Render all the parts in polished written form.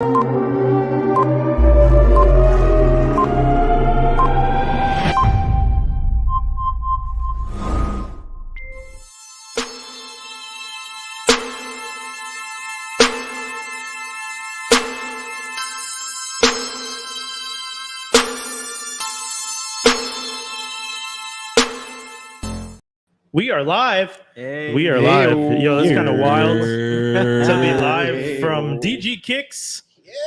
We are live. Hey, we are live. Yo, that's kind of wild to be live from DG Kicks.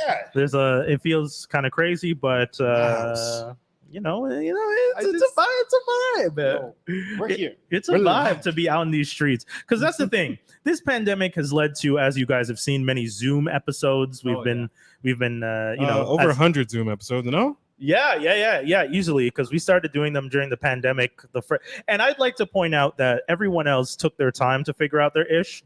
Yeah, It feels kind of crazy, but it's a vibe. It's a vibe. Yo, we're here. It's a We're vibe live. to be out in these streets, because that's the thing. This pandemic has led to, as you guys have seen, many Zoom episodes. We've been over 100 Zoom episodes. No. Yeah, easily, because we started doing them during the pandemic. And I'd like to point out that everyone else took their time to figure out their ish,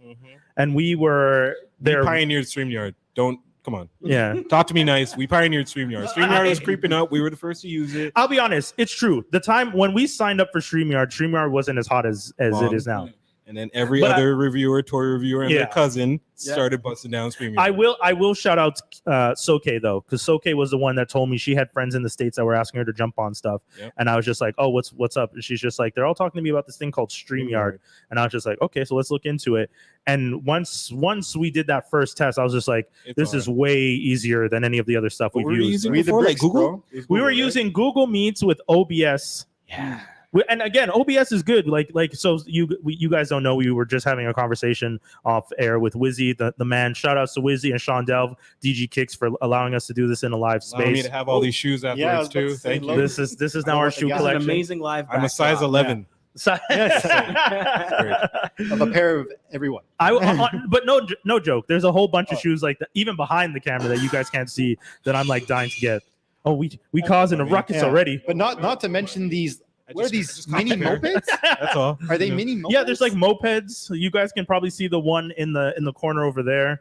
and we were there. We pioneered StreamYard. Come on. Yeah, talk to me nice. We pioneered StreamYard. StreamYard was creeping up. We were the first to use it. I'll be honest, it's true. The time when we signed up for StreamYard wasn't as hot as it is now. And then every other reviewer, toy reviewer, and their cousin started busting down StreamYard. I will shout out Soke though, because Soke was the one that told me she had friends in the States that were asking her to jump on stuff, and I was just like, oh, what's up? And she's just like, they're all talking to me about this thing called StreamYard, and I was just like, okay, so let's look into it. And once we did that first test, I was just like, this is way easier than any of the other stuff we've used. Google? We were using Google Meets with OBS. Yeah. And again, OBS is good. So you guys don't know, we were just having a conversation off air with Wizzy, the man. Shout outs to Wizzy and Sean Delv, DG Kicks, for allowing us to do this in a live space. Allow me to have all these shoes afterwards too. Thank you. This is now our shoe collection. An amazing live. I'm a size 11. Of a pair of everyone. But no joke. There's a whole bunch of shoes like that, even behind the camera, that you guys can't see, that I'm like dying to get. Oh, we causing a ruckus already. But not to mention these. What are these mini mopeds? That's all. Are they mini mopeds? Yeah, there's like mopeds. You guys can probably see the one in the corner over there.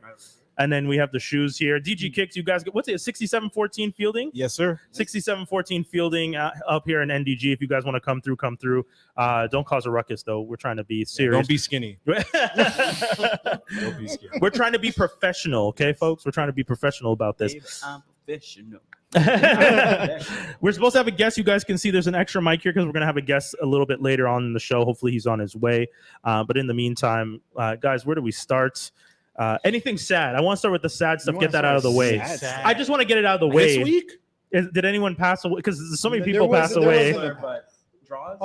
And then we have the shoes here. DG Kicks, you guys, what's it, 6714 fielding? Yes, sir. 6714 fielding up here in NDG. If you guys want to come through. Don't cause a ruckus, though. We're trying to be serious. Don't be skinny. Don't be skinny. We're trying to be professional, okay, folks? We're trying to be professional about this. Babe, I'm professional. We're supposed to have a guest. You guys can see there's an extra mic here because we're going to have a guest a little bit later on in the show. Hopefully he's on his way. But in the meantime, guys, where do we start? Anything sad? I want to start with the sad stuff. Get that out of the way. I just want to get it out of the way. This week? Did anyone pass away? Because so many people passed away. Droz?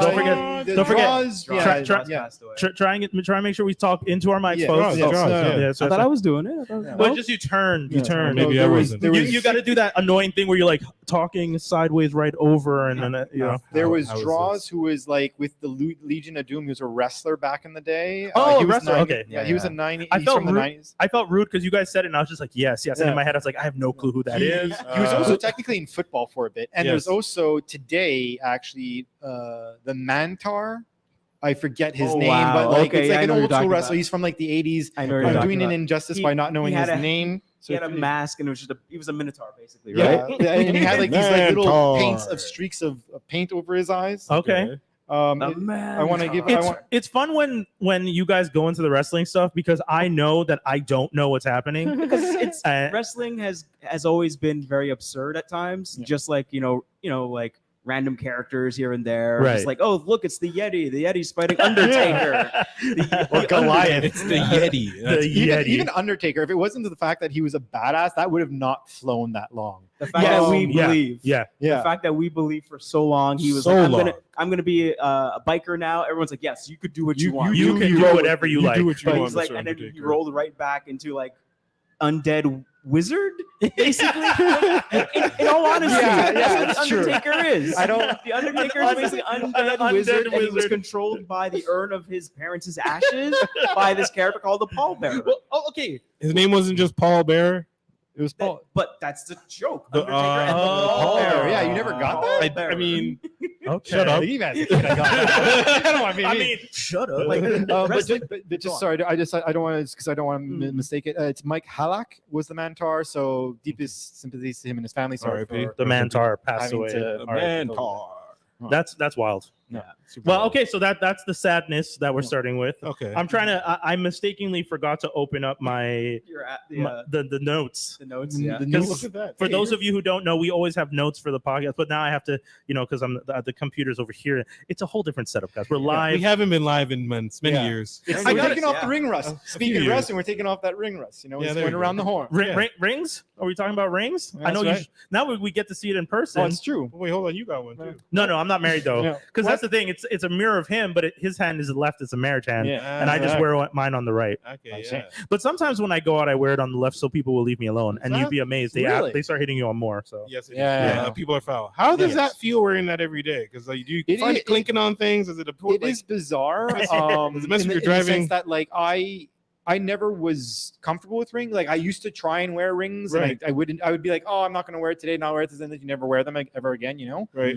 Don't forget. Droz passed away. Try and make sure we talk into our mics, Yeah, folks. Droz. I thought I was doing it. Well, just you turned. Maybe I wasn't. You got to do that annoying thing where you're like talking sideways right over, and then There was How was Droz, this? who was like with the Legion of Doom. He was a wrestler back in the day. Oh, he was wrestler. Okay. Yeah, he was a 90s. I He's felt from the rude. 90s. I felt rude because you guys said it, and I was just like, yes. And in my head, I was like, I have no clue who that is. He was also technically in football for a bit. And Yes. there's also today, actually, the Mantaur. I forget his name, wow. but like Okay, it's yeah, like I an know old what you're school talking wrestler. about. He's from like the 80s. I know what I'm you're doing talking an about. injustice by not knowing his name. He had a mask, and it was he was a minotaur, basically, Yeah, right? and he had like these like little Mantaur. paints of streaks of paint over his eyes. Okay. I want to give. It's fun when you guys go into the wrestling stuff, because I know that I don't know what's happening. Because it's Uh, wrestling has always been very absurd at times. Yeah. Just like like random characters here and there. Right. Just like, oh, look, it's the Yeti. The Yeti's fighting Undertaker. Or Goliath. It's the Yeti. Even Undertaker, if it wasn't for the fact that he was a badass, that would have not flown that long. The fact that we believe. Yeah. The fact that we believe for so long, he was So like, long. I'm gonna be a biker now. Everyone's like, yes, you could do what you want. You can do whatever you like. Do what you But want, he's like, Mr. and then he Undertaker. rolled right back into like undead wizard, basically. in all honesty, Yeah, that's what that's the true. Undertaker is. The Undertaker is basically undead wizard, and he was wizard. controlled by the urn of his parents' ashes by this character called the pallbearer. Well, okay. His name wasn't just Paul Bear. It was Paul. But that's the joke. The- Undertaker and the oh, pallbearer. yeah, you never got that? I mean, Okay. Shut up. You guys could have got that. I don't want to be I mean. mean, shut up. Like, But wrestling- just sorry, I don't want to because I don't want to mistake it. It's Mike Halak was the Mantaur, so deepest sympathies to him and his family. Sorry R.I.P. for The Mantaur passed having away. to- the Mantaur. That's wild. Yeah. Super Well, wild. okay, so that's the sadness that we're starting with. Okay. I'm trying to. I mistakenly forgot to open up my You're at the notes. the notes. The Yeah. notes. Look at that. For Hey, those you're- of you who don't know, we always have notes for the podcast, but now I have to, because I'm the computer's over here. It's a whole different setup, guys. We're live. we haven't been live in months, many Yeah. years. We're I got taking it, off yeah. the ring rust. A Speaking few of years. wrestling, we're taking off that ring rust. Yeah, It's there going you around go. the horn. Ri- Yeah. ri- rings? Are we talking about rings? I know That's right. now we get to see it in person. Oh, it's true. Wait, hold on. You got one too. No, I'm not married though, Yeah. because that's the thing. It's a mirror of him, but his hand is left. It's a marriage hand, Yeah. and I just Right. wear mine on the right. Okay, I yeah. see. But sometimes when I go out, I wear it on the left so people will leave me alone, and you'd be amazed. Really? They start hitting you on more. So Yes, it is. Yeah. People are foul. How does Yes. that feel wearing that every day? Because like, do you It find is- it clinking on things? Is it a It is bizarre. Does it mess with your in the driving? sense that like I never was comfortable with rings. Like I used to try and wear rings, Right. and I would be like, oh, I'm not going to wear it today. Not wear it, and then you never wear them ever again. right?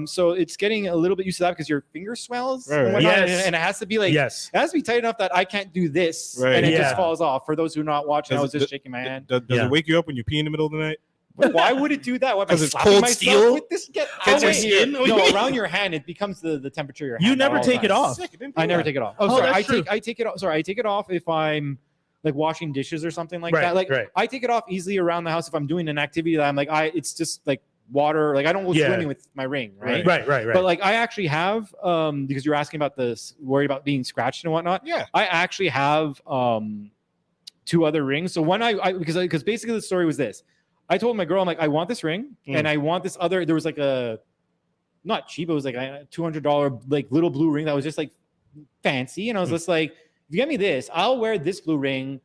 So it's getting a little bit used to that because your finger swells, Right, and right. whatnot, Yes. and it has to be like yes, it has to be tight enough that I can't do this, Right. and it Yeah. just falls off. For those who are not watching, I was Does just shaking my hand. Does Yeah. it wake you up when you pee in the middle of the night? Why would it do that? What, am I 'Cause it's slapping cold myself steel? with this? Get Gets your out of here. skin? No, around your hand, it becomes the temperature of your hand. You at never all take it times. off. Sick, didn't I know never that. take it off. Oh, Oh, sorry. that's true. I take it off. Sorry, I take it off if I'm like washing dishes or something like Right, that. Like right. I take it off easily around the house if I'm doing an activity that I'm like, it's just like water. Like I don't go Yeah. swimming with my ring, right? right. But like I actually have, because you're asking about this, worried about being scratched and whatnot. Yeah. I actually have 2 other rings. So one because basically the story was this. I told my girl, I'm like, I want this ring and I want this other. There was like a not cheap, it was like a $200 like little blue ring that was just like fancy. And I was just like, if you get me this, I'll wear this blue ring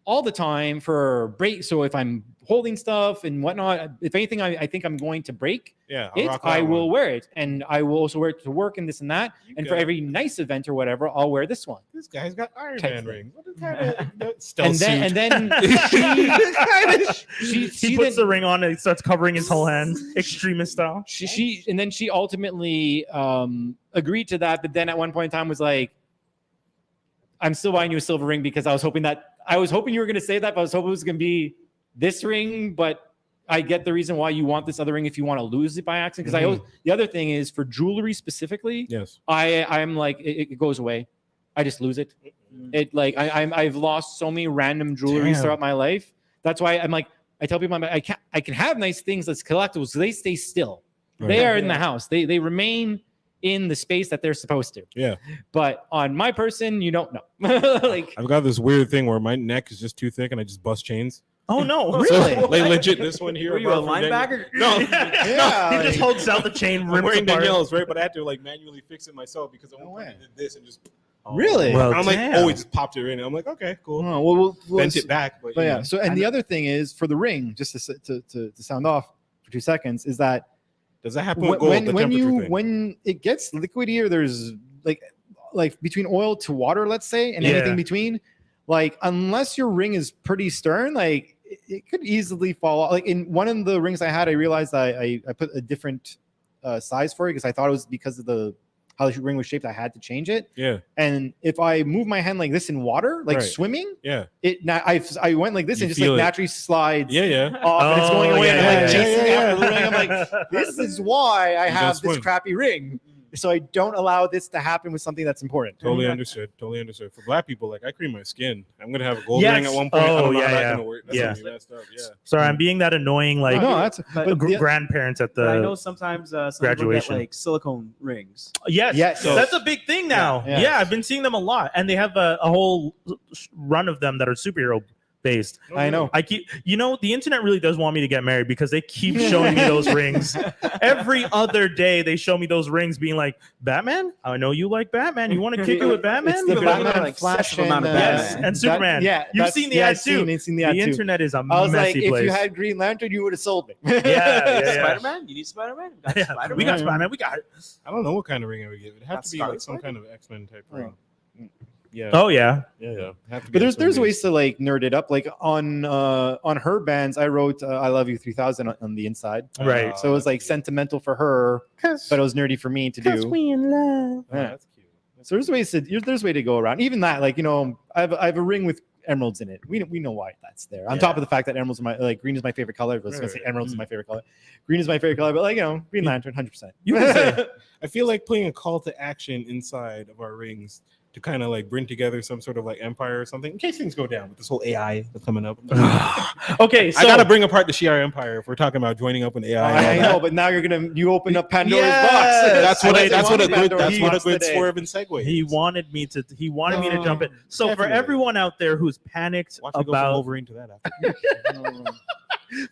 all the time for break. So if I'm holding stuff and whatnot, if anything I think I'm going to break Yeah. I'll it, rock that I one. will wear it. And I will also wear it to work and this and that. You And got for it. every nice event or whatever, I'll wear this one. This guy's got Iron Type Man thing. rings. What kind of stealth And then, suit? and then He she puts then, the ring on and it starts covering his whole hand, extremist style. she and then she ultimately agreed to that, but then at one point in time was like, I'm still buying you a silver ring because I was hoping you were going to say that, but I was hoping it was going to be this ring, but I get the reason why you want this other ring if you want to lose it by accident. Because the other thing is for jewelry specifically, Yes. I'm like it goes away. I just lose it. It like I've lost so many random jewelries Damn. throughout my life. That's why I'm like I tell people I can have nice things that's collectibles, so they stay still. Right. They are in the house. They remain in the space that they're supposed to. Yeah. But on my person, you don't know. Like I've got this weird thing where my neck is just too thick and I just bust chains. Oh no! Really? So, like legit, this one here. Were you a apart from Daniel- linebacker? No. He just holds out the chain, I'm rips wearing apart. Danielle's, right? But I had to like manually fix it myself because I way. did this and just. Really? Well, I'm like, damn. oh, it just popped it in. I'm like, okay, cool. Oh, well, Bent it back, but, But you yeah. know. So and the other thing is for the ring, just to sound off for 2 seconds, is that Does that happen with gold? The temperature thing? when it gets liquidy or there's like between oil to water, let's say, and Yeah. anything between, like unless your ring is pretty stern, like it could easily fall off. Like in one of the rings I had, I realized I put a different size for it because I thought it was because of how the ring was shaped. I had to change it. Yeah, And if I move my hand like this in water, like Right. swimming, yeah, I went like this You and just feel like it. naturally slides yeah. off and it's going away. yeah, and I'm like yeah, chasing yeah, after the yeah. ring. I'm like, this is why I You don't have this swim. crappy ring. So I don't allow this to happen with something that's important. Totally understood. Totally understood. For black people, like I cream my skin. I'm gonna have a gold Yes. ring at one point. I Oh, don't know yeah, how that's yeah. gonna work. That's Yeah. gonna be messed up. Yeah. Sorry, I'm being that annoying, like no, that's But grandparents at But I know the. sometimes some people graduation. get like silicone rings. Yes, Yes. that's a big thing now. Yeah. Yeah, I've been seeing them a lot, and they have a whole run of them that are superhero based. I know. I keep, the internet really does want me to get married because they keep showing me those rings. Every other day, they show me those rings, being like, "Batman, I know you like Batman. You want to kick it with Batman?" It's the But Batman like and Flash excessive amount of Yes, Batman. and Superman. You've that's- seen the yeah, ad I've seen- too. I've seen the The ad too. internet is a I was like, messy if place. you had Green Lantern, you would have sold me. yeah. Spider-Man? You need Spider-Man? We got Yeah, Spider-Man. we got Spider-Man. We got it. I don't know what kind of ring I would give. It'd have Not to be like Scarlet some Spider? kind of X-Men type Right. ring. Yeah. Oh yeah. Yeah. Have to be But there's X-Men ways to like nerd it up. Like on her bands, I wrote "I Love You 3000" on the inside. based. Right. So it was like sentimental for her, but it was nerdy for me to do. we in love. Oh, Yeah. that's cute. So there's ways to go around. Even that, like I have a ring with emeralds in it. We know why that's there. On Yeah. top of the fact that emeralds are green is my favorite color. I was gonna say emeralds is my favorite color. Green is my favorite color, but like Green Lantern, 100%. You can say I feel like playing a call to action inside of our rings to kind of like bring together some sort of like empire or something in case things go down with this whole AI that's coming up. okay, so I gotta bring apart the Shi'ar Empire if we're talking about joining up with AI. I know, but now you open up Pandora's Yes! box. That's what a good Pandora's box swerve and segue. he wanted me to jump in. So for Definitely. everyone out there who's panicked Watch me go from about Wolverine to that after.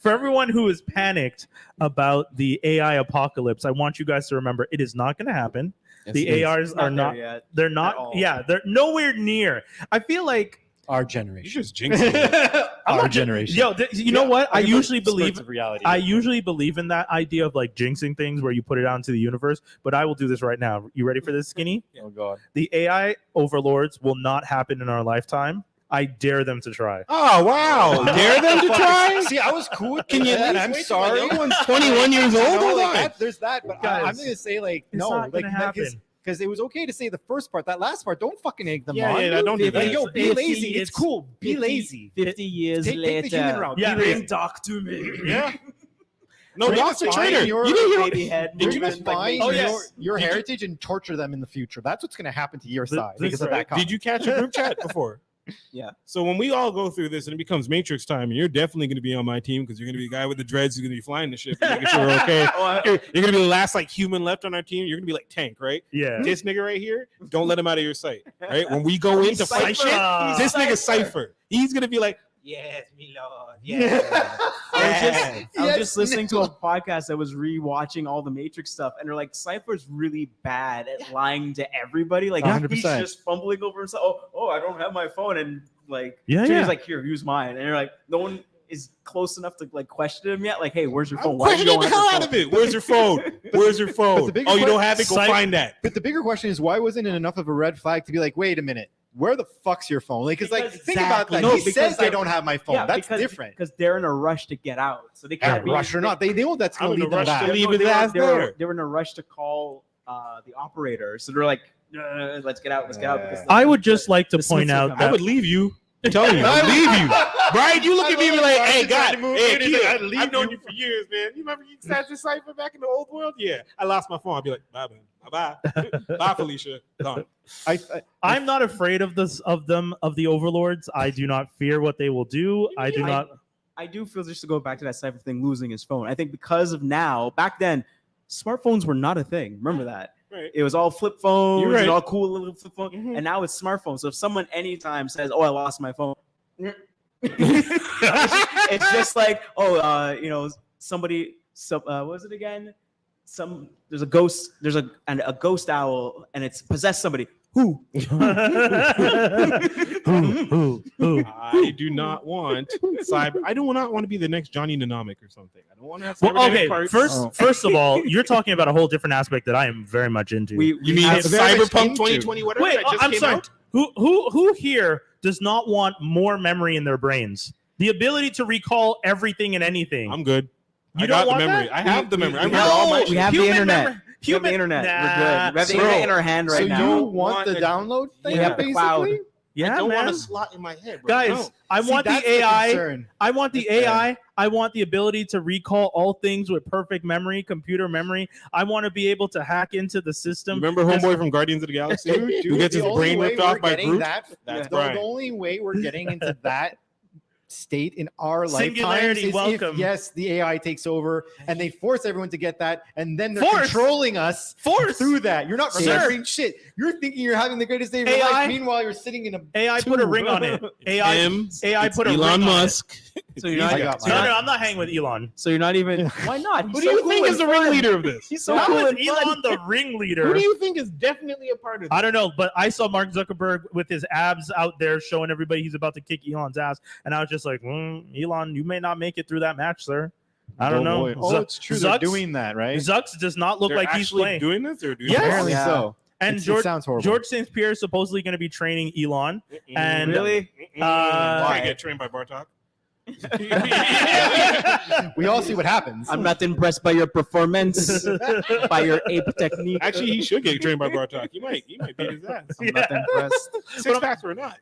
for everyone who is panicked about the AI apocalypse, I want you guys to remember it is not going to happen. The ARs It's are there not. yet. They're at not. all. Yeah, they're nowhere near. I feel like Our You generation. just jinxed it. I'm Our not ju- generation. Yo, you know what? I usually Spurts believe. of reality. I usually believe in that idea of like jinxing things where you put it out into the universe. But I will do this right now. You ready for this, Skinny? Oh god. The AI overlords will not happen in our lifetime. I dare them to try. Oh wow! Dare them to try? See, I was cool with Can you? that. at I'm least wait till my sorry. young one's 21 years old. You know, Hold like on. there's that, but Guys, I'm gonna say like it's no, not like gonna happen. because it was okay to say the first part. That last part, don't fucking egg them Yeah, on. yeah, don't do Like, that. yo, be It's- lazy. It's cool. Be 50 lazy. 50 years Take later. the human route. Yeah. Be lazy. Bring Doc to me. Yeah. No, Bring Doc's a us traitor. fine, You your didn't hear? baby head. Did you movement, Just like, find Oh, making- yes. your Did you- heritage and torture them in the future. That's what's gonna happen to your side This because of right. that. Comment. Did you catch a group chat before? Yeah. So when we all go through this and it becomes Matrix time, and you're definitely going to be on my team because you're going to be the guy with the dreads who's going to be flying the ship, and making sure we're okay. You're going to be the last like human left on our team. You're going to be like Tank, right? Yeah. This nigga right here, don't let him out of your sight, right? When we go in to fight shit, Cypher. this nigga Cypher. He's going to be like, yes, me lord, yes. I was Yes, just listening to a podcast that was rewatching all the Matrix stuff, and they're like, Cypher's really bad at lying to everybody. Like, 100%. he's just fumbling over himself. Oh, I don't have my phone, and like, Yeah, so yeah. he's like, here, use mine, and you're like, no one is close enough to like question him yet. Like, hey, where's your phone? I'm Why you questioning don't the have hell your out of phone? it. Where's your phone? Where's your phone? the bigger Oh, you don't que- have it? Go Cypher- find that. But the bigger question is, why wasn't it enough of a red flag to be like, wait a minute, where the fuck's your phone? Like, 'cause, like, Because think about that. exactly. No, He because says I they're- don't have my phone. That's different. because they're in a rush to get out, so they Yeah, can't be rush or not, they know that's I'm gonna in a lead them rush to back. leave his ass there. They were in a rush to call the operator, so they're like, let's get out, let's get out. Because I would just like to The point Smiths will out come I that would leave you. I'm telling you, I'd leave you. Brian, you look at me and be like, hey, God, hey, kid, I've known you for years, man. You remember you started this Cypher back in the old world? Yeah. I lost my phone. I'd be like, bye, man. Bye-bye. Bye, Felicia. Gone. I'm not afraid of the overlords. I do not fear what they will do. I do not. I do feel, just to go back to that Cypher thing, losing his phone. I think because of now, back then, smartphones were not a thing. Remember that? Right. It was all flip phones You're right. and all cool little flip phones. Mhm. And now it's smartphones. So if someone anytime says, "Oh, I lost my phone," it's just like, somebody. So what was it again? There's a ghost. There's a ghost owl, and it's possessed somebody. Who? Who? I do not want cyber. I do not want to be the next Johnny Mnemonic or something. I don't want to have Well, cybernetic okay. parts. First of all, you're talking about a whole different aspect that I am very much into. You mean have- it's very much Cyberpunk into- 2020, whatever Wait, that just I'm came sorry. out? Who here does not want more memory in their brains? The ability to recall everything and anything. I'm good. You I don't got the want memory. that? I have the memory. I we remember all my we shit. have the Human internet. memory- We have the human- internet. Nah, We're good. We have the bro. internet in our hand right So now. you want the a- download thing? We have the basically? cloud. Yeah, I don't man. want a slot in my head, bro. Guys, No. I See, want the that's AI. concern. I want the That's AI. I want the ability to recall all things with perfect memory, computer memory. I want to be able to hack into the system. Remember Homeboy from Guardians of the Galaxy who gets his The only brain way ripped we're off by getting Groot? that- That's the Brian. only way we're getting into that state in our lifetimes Singularity, is welcome. if, yes, the AI takes over and they force everyone to get that, and then they're Force? controlling us Force? through that. You're not Sir. remembering shit. You're thinking you're having the greatest day of your AI? life. Meanwhile, you're sitting in a AI put a tube. ring on it. AI It's put a Elon ring on it. Musk. So you're not, I got so No, you're no, not, I'm not hanging with Elon. so you're not even. Why not? Who do you think is the ringleader of this? He's so How cool is and fun. Elon the ringleader? Who do you think is definitely a part of this? I don't know, but I saw Mark Zuckerberg with his abs out there showing everybody he's about to kick Elon's ass, and I was just like, Elon, you may not make it through that match, sir. I don't know. Oh, Zuck- it's true. They're Zucks- doing that, right? Zucks does not look They're like he's actually playing. doing this or doing Yes. Apparently Yeah. so. And It George sounds horrible. George St. Pierre is supposedly going to be training Elon. And Really? Trying to get trained by Bartok. We all see what happens. I'm not impressed by your performance, by your ape technique. Actually, he should get trained by Bartok. He might beat his ass. I'm not impressed. Six packs or not.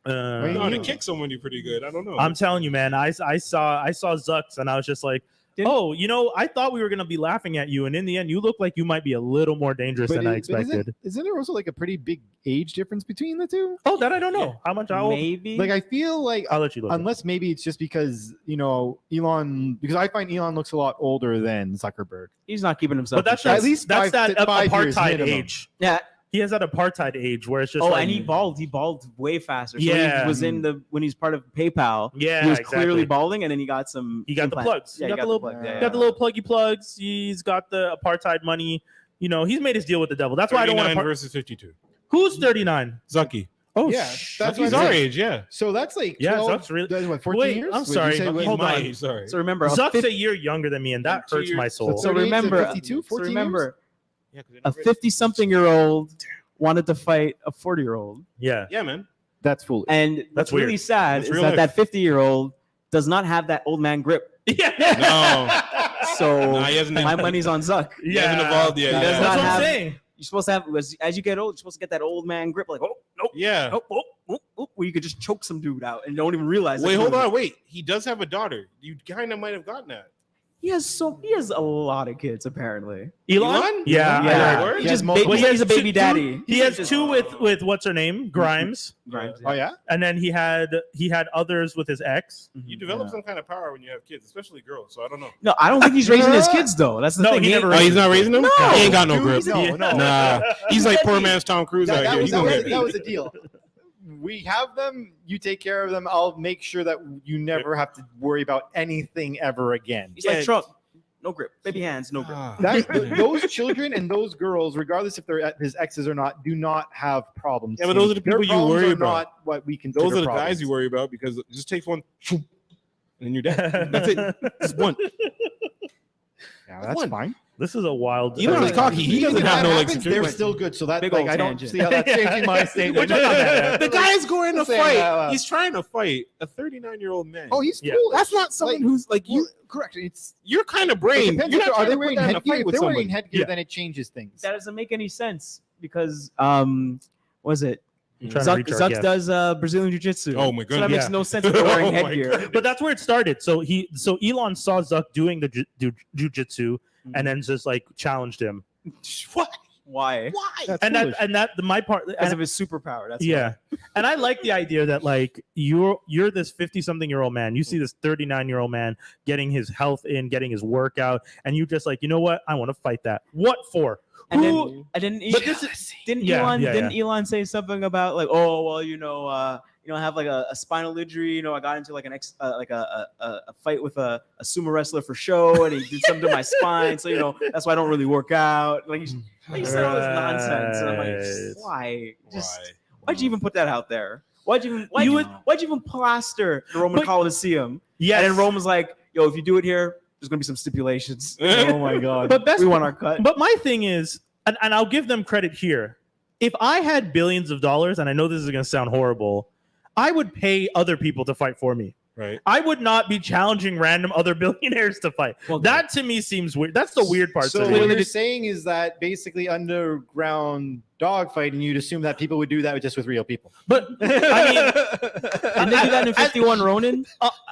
You know how to kick somebody pretty good. I don't know. I'm telling you, man. I saw Zucks, and I was just like, oh, you know, I thought we were gonna be laughing at you, and in the end, you look like you might be a little more dangerous than I expected. Isn't there also like a pretty big age difference between the two? Oh, that I don't know. How much? How old? Maybe. Like I feel like I'll let you look. unless maybe it's just because Elon, because I find Elon looks a lot older than Zuckerberg. He's not keeping himself. But that's at least that's that 5 years apartheid minimum. age. Yeah. He has that apartheid age where it's just. Oh, like, and he balded way faster. So Yeah. he was when he's part of PayPal. Yeah, he was exactly. clearly balding, and then he got some. He got the implants. plugs. Yeah, he got the little, plug. he got the little pluggy plugs. He's got the apartheid money. You know, he's made his deal with the devil. That's why I don't want to. versus 52. Who's 39? Zucky. Oh, Yeah, that's He's what I'm our saying. age. Yeah. So that's like 12, Yeah, Zuck's really. that's what, 14 Wait, years? I'm Wait, you sorry. say, wait, Hold He's my on. age, sorry. So remember, Zuck's a year younger than me, and that 2 hurts my years. soul. So So 38 to remember, 52, 14 Yeah, 'cause a 50-something-year-old wanted to fight a 40-year-old, Yeah. Yeah, man. That's foolish. and That's what's really weird. sad That's is real that life. that 50-year-old does not have that old man grip. Yeah. No. So Nah, he hasn't- my money's on Zuck. He hasn't evolved yet. He does That's not what I'm have- saying. You're supposed to have as you get old, you're supposed to get that old man grip, like Yeah. where you could just choke some dude out and don't even realize. Wait, that hold dude- on. Wait. He does have a daughter. You kind of might have gotten that. He has a lot of kids apparently. Elon? Yeah. Yeah, word? he just multiple- he's a baby daddy. He has two with what's her name, Grimes, Grimes, Oh yeah. and then he had others with his ex. You develop some kind of power when you have kids, especially girls. So I don't know. No, I don't think he's raising his kids though. That's the No, thing. he never Oh, he's not raising them? No. He ain't got no grip. No, no. Nah. He's like poor man's Tom Cruise That, out that here. was, He's gonna that, get was, that was the deal. We have them. You take care of them. I'll make sure that you never have to worry about anything ever again. He's like Trump. No grip. Baby hands, no grip. Those children and those girls, regardless if they're his exes or not, do not have problems. Yeah, but those are the Their people you problems worry are about. Not what we consider Those are the problems. guys you worry about because it just takes one, and then you're dead. That's it. Just one. Yeah, that's One. fine. This is a wild. Elon's cocky. He Because doesn't if have that no like happens, security. they're still good. So that Big like old I don't tangent. see how that's changing my statement. The guy's going to Saying that fight. out loud. He's trying to fight a 39-year-old man. Oh, he's Yeah. foolish. That's not someone Like, who's like you. well, correct. It's You're kind of it brain. depends You're if not are trying they to put wearing that in a headgear? fight If with they're wearing somebody. headgear, Yeah. then it changes things. That doesn't make any sense because was it I'm trying to reach our Zuck guest. does Brazilian jiu-jitsu. Oh my So that goodness. makes Yeah. no sense if they're wearing Oh my headgear. goodness. But that's where it started. So Elon saw Zuck doing the jujitsu, and then just like challenged him. What? Why? Why? That's And foolish. my part. Because of his superpower. That's Yeah, and I like the idea that like you're this 50-something-year-old man. You see this 39-year-old man getting his health in, getting his workout, and you just like, you know what? I want to fight that. What for? And Who? then But this is didn't Yeah, Elon yeah, didn't Elon say something about like, oh well, I have like a spinal injury. I got into like a fight with a sumo wrestler for show, and he did something to my spine. So that's why I don't really work out. Like he said all this nonsense, and I'm Right. like, why? Just Why? why'd you even put that out there? Why'd you would- even plaster the Roman But- Coliseum? yes. And then Rome was like, yo, if you do it here, there's gonna be some stipulations. Oh my god. But best- we want our cut. But my thing is, and I'll give them credit here. If I had billions of dollars, and I know this is going to sound horrible, I would pay other people to fight for me. Right. I would not be challenging random other billionaires to fight. Well, that to me seems weird. That's the weird part. So to what me. you're saying is that basically underground dogfighting, you'd assume that people would do that just with real people. But I mean, Didn't they do that in 51 Ronin?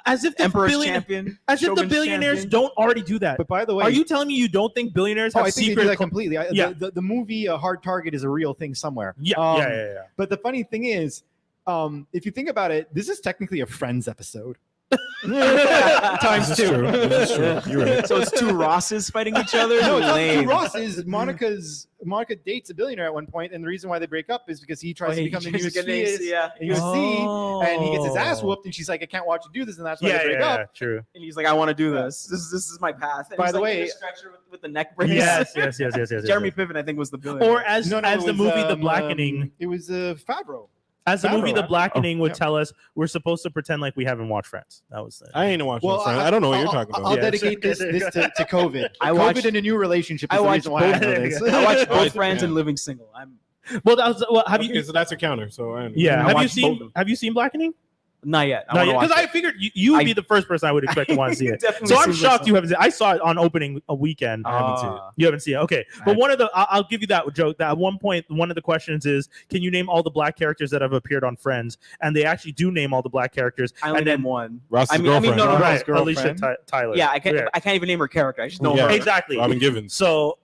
as if the Emperor's billion- champion. as if the Shogun's billionaires champion. don't already do that. But by the way, Are you telling me you don't think billionaires oh, have I think they secret? do that completely. Yeah. The movie Hard Target is a real thing somewhere. Yeah, Um, yeah. But the funny thing is, if you think about it, this is technically a Friends episode. Times This is two. true. This is true. You're right. So it's two Rosses fighting each other? No, it's not Lame. two Rosses. Monica dates a billionaire at one point, and the reason why they break up is because he tries to become the newest UFC in UFC, and he gets his ass whooped, and she's like, "I can't watch you do this," and that's why Yeah, they break yeah, up. true. And he's like, I want to do this. This is my path. And By he's the like in way- a stretcher with the neck brace. Yes. Jeremy Piven, I think, was the billionaire. Or as No, as it the was, movie The Blackening, it was Favreau. as the movie The Favreau. Blackening would yeah. tell us, we're supposed to pretend like we haven't watched Friends. That was the I ain't watching Well, Friends. I don't know what you're I'll- talking about. I'll Yeah. dedicate this to COVID. I COVID watched- and a new relationship. Is I the watched reason why I both. know this. I watched both Yeah. Friends and Living Single. I'm Well, that was have Okay, you? so that's a counter. So I Yeah, I have you watched both of seen them. Have you seen Blackening? Not yet. Because I figured you would be the first person I would expect to want to see it. So I'm shocked you haven't seen it. I saw it on opening a weekend. I haven't seen it. You haven't seen it. Okay. But I'll give you that joke. That at one point, one of the questions is, can you name all the black characters that have appeared on Friends? And they actually do name all the black characters. I only name one. Ross's girlfriend. no, Right. girlfriend. Alicia Tyler. Yeah, I can't even name her character. I just know her. Exactly. Robin Givens. So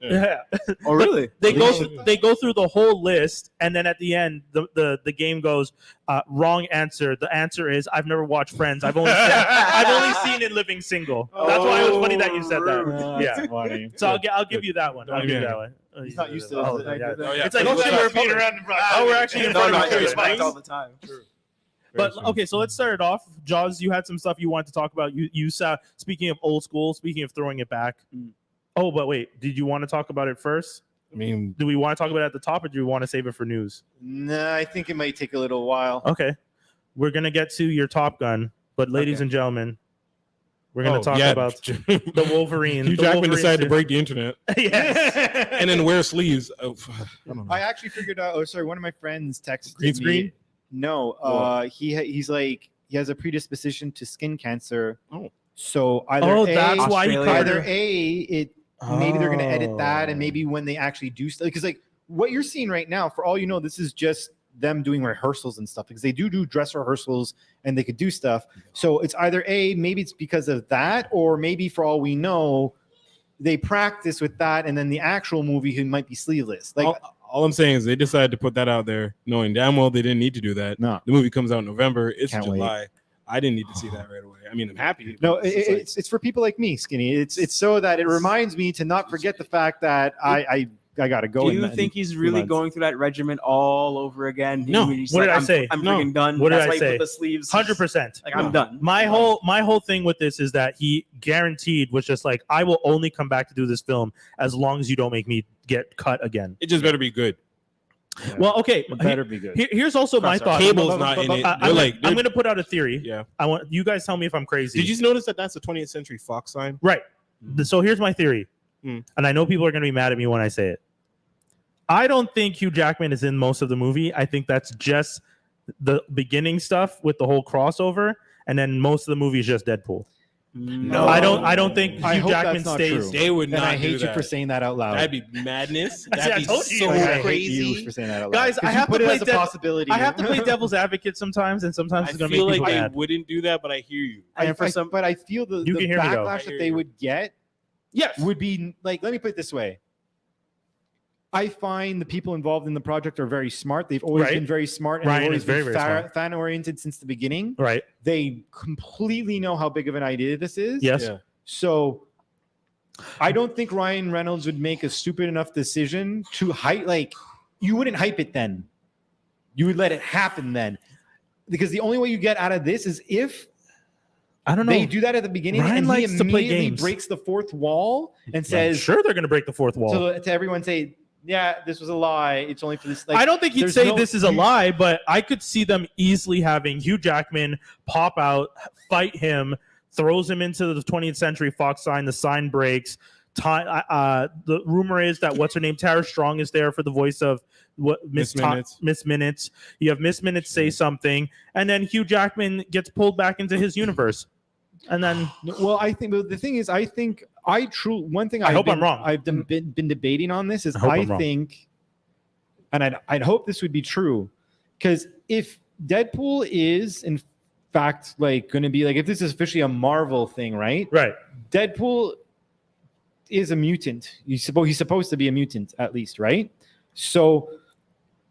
Oh, really? they go through the whole list, and then at the end, the game goes, wrong answer. The answer is, I've never watched Friends. I've only seen it living single. That's why it was funny that you said that. Yeah. Funny. So I'll give you that one. I'll give you that one. He's not used to Oh, it. yeah. It's like we're being around. We're actually in front of each other. all the time. But okay, so let's start it off. Jaws, you had some stuff you wanted to talk about. You saw, speaking of old school, speaking of throwing it back. Oh, but wait, did you want to talk about it first? I mean, Do we want to talk about it at the top, or do we want to save it for news? Nah, I think it might take a little while. Okay, we're gonna get to your Top Gun, but ladies and gentlemen, we're gonna talk about the Wolverine. Hugh Jackman decided to break the internet. Yes. And then wear sleeves. Oh, I don't know. I actually figured out. Oh, sorry. One of my friends texted Green me. screen? No. He's like he has a predisposition to skin cancer. Oh. So either that's why he either maybe they're gonna edit that, and maybe when they actually do stuff, because like what you're seeing right now, for all you know, this is just them doing rehearsals and stuff, because they do dress rehearsals and they could do stuff. So it's either maybe it's because of that, or maybe for all we know, they practice with that, and then the actual movie he might be sleeveless. Like all I'm saying is they decided to put that out there, knowing damn well they didn't need to do that. No. The movie comes out in November. It's Can't July. wait. I didn't need to see that right away. I mean, I'm happy. No, but it's like- it's for people like me, Skinny. It's so that it reminds me to not forget the fact that I gotta go. Do you think he's really going through that regimen all over again? No. He's What did I I'm- say? I'm No. freaking done. What did That's I why he say? put the sleeves. 100%. Like I'm done. My whole thing with this is that he guaranteed was just like, I will only come back to do this film as long as you don't make me get cut again. it just better be good. Yeah. Well, okay. It better be good. Here's also my thought. Cable's not in it. I'm going to put out a theory. Yeah. I want you guys tell me if I'm crazy. Did you notice that that's a 20th Century Fox sign? Right. So here's my theory, Mm. and I know people are going to be mad at me when I say it. I don't think Hugh Jackman is in most of the movie. I think that's just the beginning stuff with the whole crossover, and then most of the movie is just Deadpool. No, I don't think I Hugh hope Jackman that's not stays. true. They would And not I hate do you that. for saying that out loud. That'd be madness. See, I That'd be told you. so I I hate crazy. you for saying that out loud. Guys, I 'Cause you have put to it play as a possibility. I have to play devil's advocate sometimes, and sometimes I it's going to make feel like people they mad. wouldn't do that, but I hear you. And for some, but I feel the You can hear me, though. backlash that they would get Yes. would be like, let me put it this way. I find the people involved in the project are very smart. They've always Right. been very smart, and Ryan they've always is very, been very smart. fan oriented since the beginning. Right. They completely know how big of an idea this is. Yes. Yeah. So I don't think Ryan Reynolds would make a stupid enough decision to hype. Like, you wouldn't hype it then. You would let it happen then. Because the only way you get out of this is if I don't know. they do that at the beginning, Ryan and he likes to play immediately games. breaks the fourth wall and I'm says sure they're going to break the fourth wall. to everyone, say, yeah, this was a lie. It's only for this. Like, I don't think he'd there's say no- this is a lie, but I could see them easily having Hugh Jackman pop out, fight him, throws him into the 20th Century Fox sign. The sign breaks. The rumor is that what's her name, Tara Strong, is there for the voice of Miss Minutes. You have Miss Minutes say something, and then Hugh Jackman gets pulled back into his universe, and then Well, I think, but the thing is, I think one thing I hope I'm wrong. I've been debating on this is I hope I I'm wrong. think, and I'd hope this would be true, because if Deadpool is in fact like going to be like, if this is officially a Marvel thing, right? right. Deadpool is a mutant. He's supposed to be a mutant at least, right? So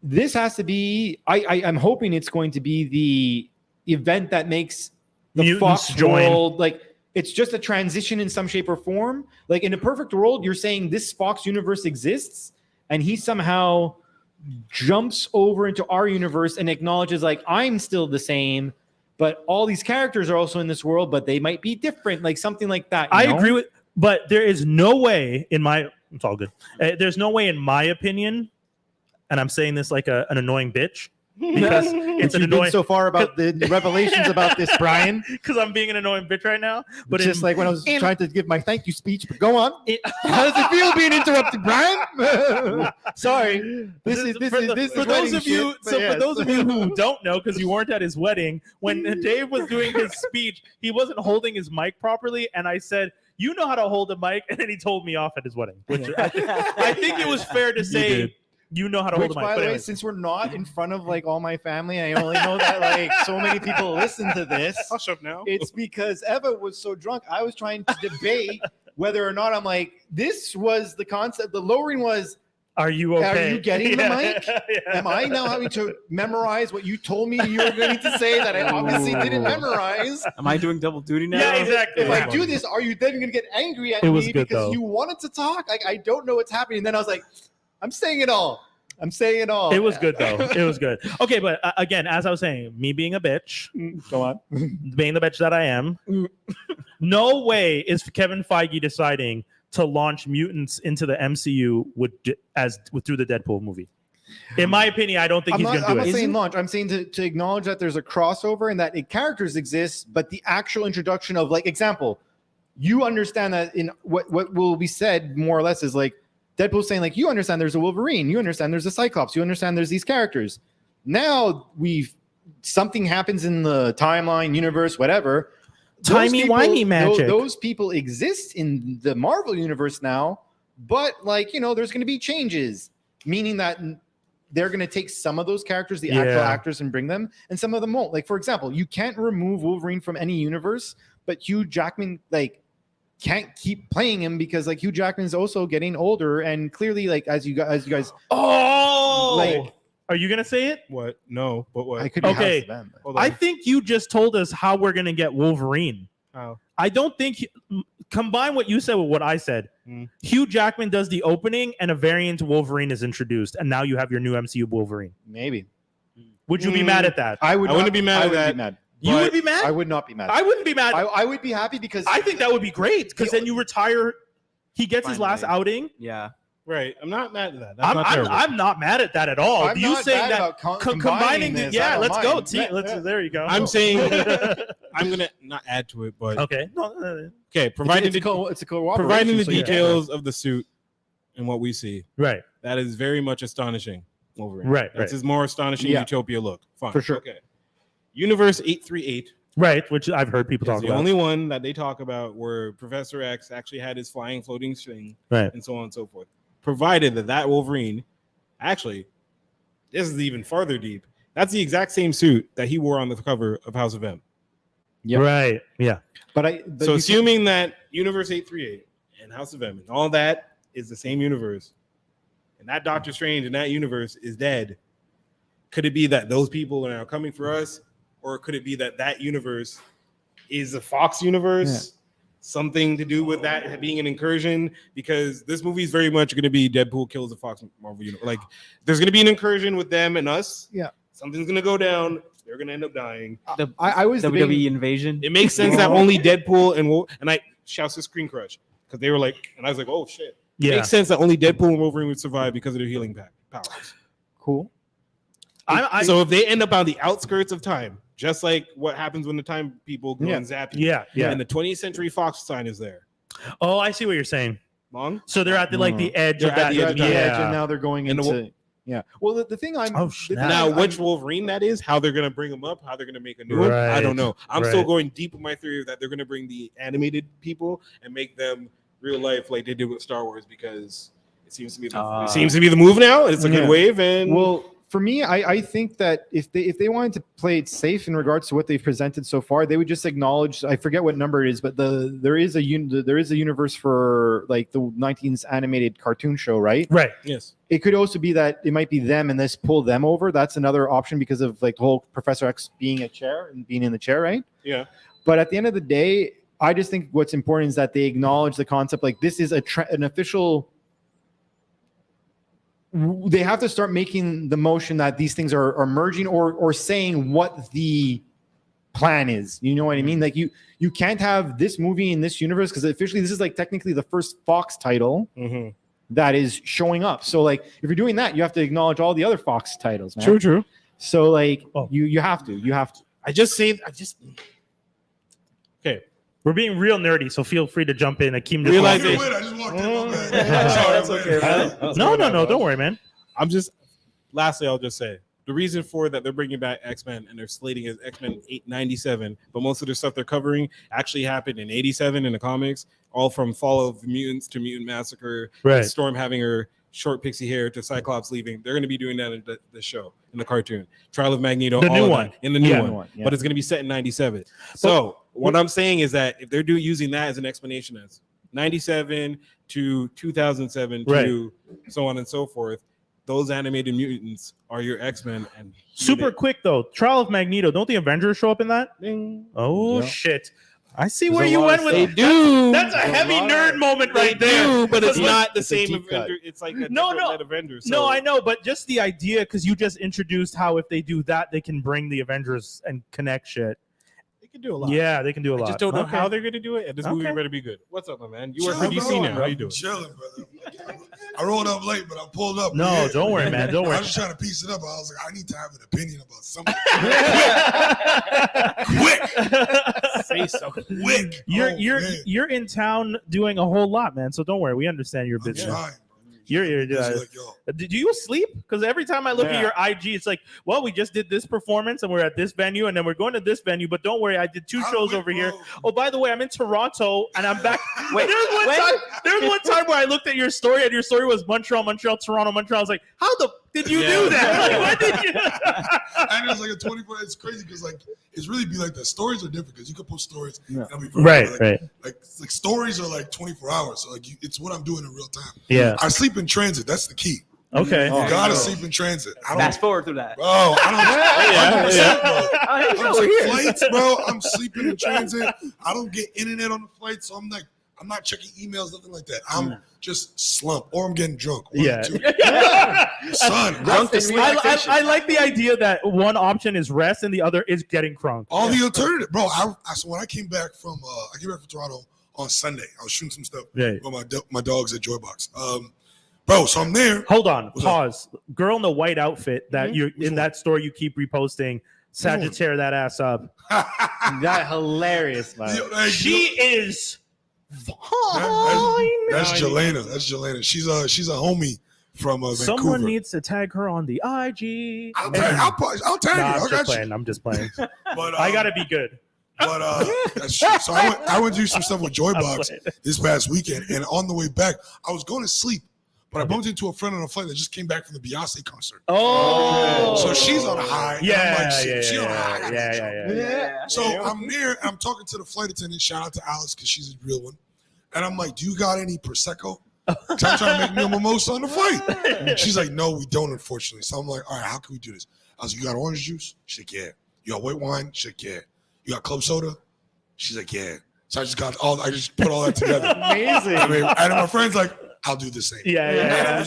this has to be. I'm hoping it's going to be the event that makes the Mutants Fox join. world like it's just a transition in some shape or form. Like in a perfect world, you're saying this Fox universe exists, and he somehow jumps over into our universe and acknowledges like I'm still the same, but all these characters are also in this world, but they might be different, like something like that. I agree with, but there is no way in my. It's all good. There's no way in my opinion, and I'm saying this like an annoying bitch. because it's an You've been annoying. so far about the revelations about this, Brian. Because I'm being an annoying bitch right now. But It's just like when I was in- trying to give my thank you speech, but go on. How does it feel being interrupted, Brian? Sorry. This is for those of you, shit, but yes. for those of you who don't know, because you weren't at his wedding, when Dave was doing his speech, he wasn't holding his mic properly, and I said, "You know how to hold a mic," and then he told me off at his wedding. Which I think it was fair to say. did. You know how to Which, hold a mic. by But the way, anyways. since we're not in front of like all my family, I only know that like so many people listen to this. Hush up now. It's because Eva was so drunk. I was trying to debate whether or not I'm like, this was the concept. The lowering was, Are you okay? Are you getting the mic? Yeah. am I now having to memorize what you told me you were going to say that I obviously didn't memorize? Am I doing double duty now? Yeah, exactly. If I do this, are you then going to get angry at It was me good, because though. you wanted to talk? Like, I don't know what's happening. And then I was like, I'm saying it all. I'm saying it all. It was good though. It was good. Okay, but again, as I was saying, me being a bitch, Go on. being the bitch that I am, no way is Kevin Feige deciding to launch mutants into the MCU through the Deadpool movie. In my opinion, I don't think he's going to I'm do not it. saying launch. I'm saying to acknowledge that there's a crossover and that characters exist, but the actual introduction of, like, example, you understand that in what will be said more or less is like Deadpool saying, like, you understand there's a Wolverine, you understand there's a Cyclops, you understand there's these characters. Now something happens in the timeline, universe, whatever. Timey-wimey magic. Those people exist in the Marvel universe now, but like, there's going to be changes, meaning that they're going to take some of those characters, the actual actors, and bring them, and some of them won't. Like, for example, you can't remove Wolverine from any universe, but Hugh Jackman, like, can't keep playing him because like Hugh Jackman's also getting older, and clearly, like, as you guys, like, are you gonna say it? What? No, but what? I could be Okay. House of M, but- Hold on. I think you just told us how we're gonna get Wolverine. How? I don't think combine what you said with what I said. Hugh Jackman does the opening, and a variant Wolverine is introduced, and now you have your new MCU Wolverine. maybe Would you be mad at that? I wouldn't be mad at that. Mad. You but would be mad. I would not be mad. I wouldn't be mad. I would be happy because I think that would be great because then you retire. He gets his last Finally. outing. Yeah. Right. I'm not mad at that. That's not terrible. I'm not mad at that at all. I'm you not saying bad that about combining this. yeah, I don't let's mind. go. T. Yeah, Let's yeah. there you go. I'm saying I'm gonna not add to it, but okay. No, okay. Providing it's a cooperation, providing the so yeah. details of the suit and what we see, right. that is very much astonishing. Wolverine. Right, That's right. his more astonishing Yeah. Utopia look. Fine. For sure. Okay. Universe 838 Right, which I've heard people is talk the about. only one that they talk about where Professor X actually had his flying floating thing, Right. and so on and so forth. Provided that Wolverine, actually, this is even farther deep. That's the exact same suit that he wore on the cover of House of M. Yep. Right. Yeah. But So assuming that Universe 838 and House of M and all that is the same universe, and that Doctor Strange in that universe is dead, could it be that those people are now coming for us, or could it be that that universe is a Fox universe? Something to do with that being an incursion, because this movie is very much going to be Deadpool kills the Fox Marvel universe. Like, there's going to be an incursion with them and us. Yeah. Something's going to go down. They're going to end up dying. I was WWE debating- invasion. It makes sense that only Deadpool and I shouts to Screen Crush because they were like, and I was like, oh shit. It Yeah. makes sense that only Deadpool and Wolverine would survive because of their healing powers. cool. So if they end up on the outskirts of time, just like what happens when the time people go and zap you, Yeah. and the 20th Century Fox sign is there. Oh, I see what you're saying. Long? So they're at the like the edge They're of at that. the They're at the edge, and Yeah. now they're going And the into Well, the thing I'm Oh, the snap. thing Now, I'm- which Wolverine that is, how they're going to bring them up, how they're going to make a new one, I don't know. I'm still right. going deep with my theory that they're going to bring the animated people and make them real life like they did with Star Wars, because it seems to be the move now. It's a good wave, and Well, for me, I think that if they wanted to play it safe in regards to what they've presented so far, they would just acknowledge. I forget what number it is, but there is a universe for like the 19th animated cartoon show, right? Right. yes, It could also be that it might be them and this pull them over. That's another option because of like the whole Professor X being a chair and being in the chair, right? yeah. But at the end of the day, I just think what's important is that they acknowledge the concept. Like, this is an official. They have to start making the motion that these things are merging or saying what the plan is. You know what I mean? Like, you can't have this movie in this universe because officially this is like technically the first Fox title that is showing up. So like, if you're doing that, you have to acknowledge all the other Fox titles, man. True. So like Oh. you have to. Okay. We're being real nerdy, so feel free to jump in. Akeem, just Realize walked it. in. I just walked in. My bad. That's okay, man. No, don't worry, man. Lastly, I'll just say the reason for that they're bringing back X-Men and they're slating as X-Men 97, but most of the stuff they're covering actually happened in 87 in the comics, all from Fall of the Mutants to Mutant Massacre, Right. Storm having her short pixie hair to Cyclops leaving. They're going to be doing that in the show, in the cartoon. Trial of Magneto, The all new of one. that, in the new Yeah. one. But it's going to be set in 97. So what I'm saying is that if they're using that as an explanation as 97 to 2007 to so on and so forth, those animated mutants are your X-Men. And Super quick though, Trial of Magneto. Don't the Avengers show up in that? Ding. Oh Yeah. shit! I see There's where a you lot went of with. stuff. They do. That's a heavy nerd moment right They there. do, but it's Because not the it's a same deep cut. Avenger. It's like a No, different no. Avengers. No, I know, but just the idea, because you just introduced how if they do that, they can bring the Avengers and connect shit. They can do a lot. Yeah, they can do a I lot. just don't know Okay. how they're going to do it, and this movie Okay. better be good. What's up, my man? You work for Chilling, DC bro. now. How you doing? Chilling, brother. I rolled up late, but I pulled up. No, Yeah. don't worry, man. Don't I worry. was just trying to piece it up. I was like, I need to have an opinion about something. Quick. Say so. Quick. You're Oh, you're man. you're in town doing a whole lot, man. So don't worry. We understand you're I'm busy. trying, bro. You're Busy like y'all. Did you sleep? Because every time I look at Yeah. your IG, it's like, well, we just did this performance and we're at this venue and then we're going to this venue. But don't worry, I did 2 I shows went, over here. bro. Oh, by the way, I'm in Toronto and I'm back. Wait, There was one time where I looked at your story and your story was Montreal, Toronto, Montreal. I was like, how the did you do that? Like, when did you? And it's like a 24. It's crazy because like it's really be like the stories are different because you can post stories. Yeah. And it'll be forever. Right, like, right. Like stories are like 24 hours. So like it's what I'm doing in real time. Yeah. I sleep in transit. That's the key. Okay. You gotta sleep in transit. I don't. Fast forward through that. Bro, I don't. 100%, bro. I I'm know, on here. flights, bro. I'm sleeping in transit. I don't get internet on the flight, so I'm like, I'm not checking emails, nothing like that. I'm just slumped, or I'm getting drunk. One Yeah. of the two. Son, Drunk and relaxation. I like the idea that one option is rest and the other is getting crunk. all the alternative, bro. So when I came back from Toronto on Sunday, I was shooting some stuff Right. with my dogs at Joybox. Bro, so I'm there. Hold on. What's up? Pause. Girl in the white outfit that you're in one? that story you keep reposting. Sagittarius that ass up. That hilarious, man. She is fine. That's Jelena. That's Jelena. She's a homie from Vancouver. Someone needs to tag her on the IG. I'll tag Nah, you. I'm I just got you. playing. I'm just playing. But I gotta be good. But that's true. So I went to do some stuff with I'm Joybox playing. this past weekend, and on the way back, I was going to sleep, but I bumped into a friend on a flight that just came back from the Beyonce concert. Oh, So she's on a high. and Yeah, I'm like, shit, she on a high. I yeah, gotta yeah, chill. yeah. Yeah. So I'm there, and I'm talking to the flight attendant. Shout out to Alice because she's a real one. And I'm like, "Do you got any prosecco?" 'Cause I'm trying to make me a mimosa on the flight. She's like, "No, we don't, unfortunately." So I'm like, "All right, how can we do this?" I was like, "You got orange juice?" She's like, "Yeah." "You got white wine?" She's like, "Yeah." "You got club soda?" She's like, "Yeah." So I just put all that together. Amazing. I mean, and my friend's like, "I'll do the same." Yeah.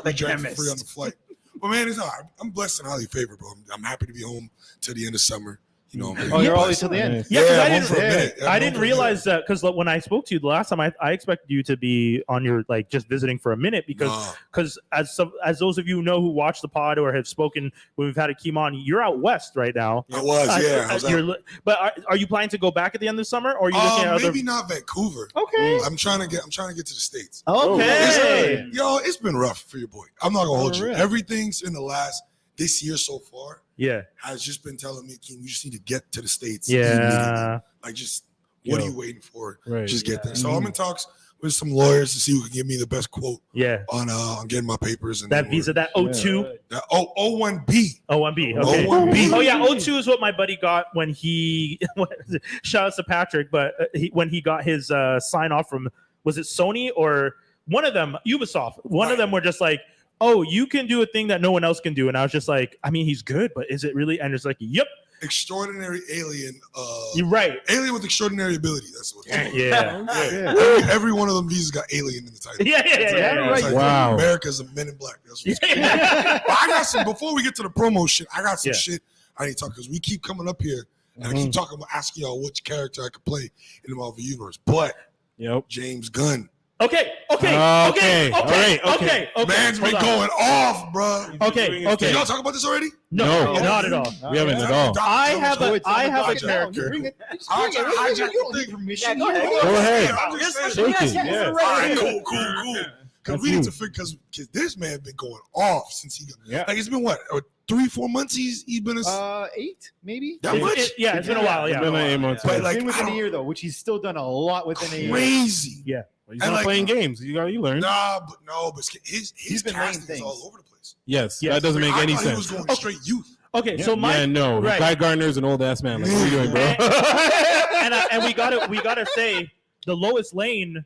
We drank for free on the flight. But man, it's all right. I'm blessed and highly favored, bro. I'm happy to be home till the end of summer. You know, Oh, you're always till the end. Yeah, 'cause I home for a didn't, minute. Yeah, I home didn't for a realize that because when I spoke to you the last time, I expected you to be on your like just visiting for a minute minute. because as those of you know who watch the pod or have spoken when we've had Akeem on, you're out west right now. I was, yeah. I was out. But are you planning to go back at the end of the summer, or are you looking at other? Maybe not Vancouver. Okay. I'm trying to get to the States. Okay. Yo, it's been rough for your boy. I'm not gonna hold you. real. Everything's in this year so far Yeah. has just been telling me, King, you just need to get to the States. immediately. Yeah. Like just what Yo. are you waiting for? Right. Just get there. So I'm in talks with some lawyers to see who can give me the best quote Yeah. on getting my papers and That then visa, that O2, that O1B. O1B. Okay. O1B. Oh yeah, O2 is what my buddy got when he. Shout out to Patrick, but when he got his sign off from, was it Sony or one of them, Ubisoft? One of them were just like, "Oh, you can do a thing that no one else can do," and I was just like, "I mean, he's good, but is it really?" And it's like, "Yep, Extraordinary alien. you're right." Alien with extraordinary ability. That's what it's Yeah. Yeah. Every one of them visas got alien in the title. Yeah. It's like, Wow. America's a Men in Black. That's what's cool. Yeah. But I got some, before we get to the promo shit, I got some Yeah. shit I need to talk, because we keep coming up here and I keep talking about asking y'all which character I could play in the Marvel Universe. But Yep. James Gunn Okay. All right, okay. Man's been hold on. going off, bro. Okay. Did y'all talk about this already? No, No. not at all. We haven't at all. I have a Gotcha. character. Bring it. I'll try to hijack You don't the need thing. permission. Yeah, go ahead. Go ahead. I'm just saying. Shake it. Yes, Yeah. All right, cool. Because we need to figure, because this man been going off since he got, Yeah. like, it's been what, 3-4 months he's been a, 8 maybe. that much? It's been a while. Yeah. Been like 8 months. But, Yeah. like, Been I within a don't- year though, which he's still done a lot within a year. crazy. Yeah. He's And not like- playing games. You learn. Nah, but his been laying casting is things. all over the place. Yes, Yes. that doesn't make I any thought he was sense. going straight youth. Okay. Yeah. So my yeah, no. right. Guy Gardner's an old ass man. Like, what are you doing, bro? and we gotta say the Lois Lane.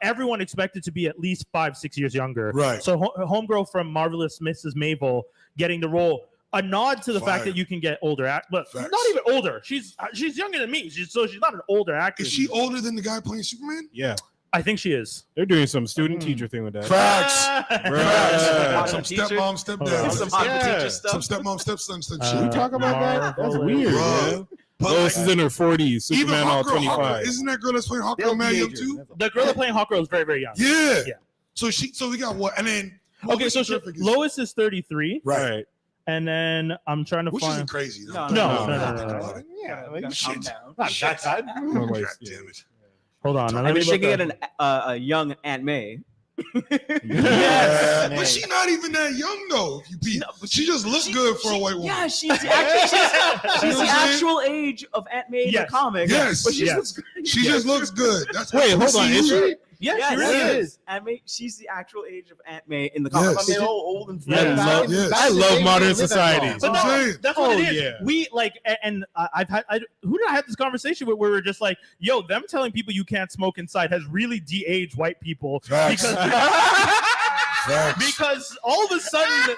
Everyone expected to be at least 5-6 years younger. Right. So homegirl from Marvelous Mrs. Maisel getting the role. A nod to the fact Fire. that you can get older but Facts. not even older. She's younger than me. She's not an older actress. Is she older than the guy playing Superman? Yeah, I think she is. they're doing some student teacher thing with that. Facts. Bruh. Facts. Some Teacher? stepmom, Hold stepdad. on. Some Some hot Yeah. teacher stuff. stepmom, stepson, shit. Can we talk about that? That's weird, Bruh. man. But Lois like, is in her 40s. even Superman all Hawkgirl, 25. isn't that girl that's playing Hawkgirl They'll mad be young agers. too? The girl that playing Hawkgirl is very, very young. Yeah. Yeah. So we got what? And then Okay, so Terrific is- Lois is 33, right, and then I'm trying to which find. isn't crazy. No, no. Yeah, Gotta calm down. not that bad. No, like, God yeah. damn it. Hold on. Now I let mean, me she look can up. get a young Aunt May. Yes. But she's not even that young though. If you beat, she just looks good for a white woman. Yeah, she's the actual age of Aunt May in the Yes. comic. Yes. but she Yes. looks good. She just looks good. That's Wait, hold on. Is she? Yes, Yeah, she she really is. is. Aunt May, she's the actual age of Aunt May in the comic. Yes. I mean, all old and Yeah. fat. I love, Yes. I love modern Live that society. long. But That's what I'm no, saying. that's what Oh, it is. yeah. We like, and I've had who did I have this conversation with? Where we're just like, yo, them telling people you can't smoke inside has really de-aged white people Facts. because Facts. because all of a sudden,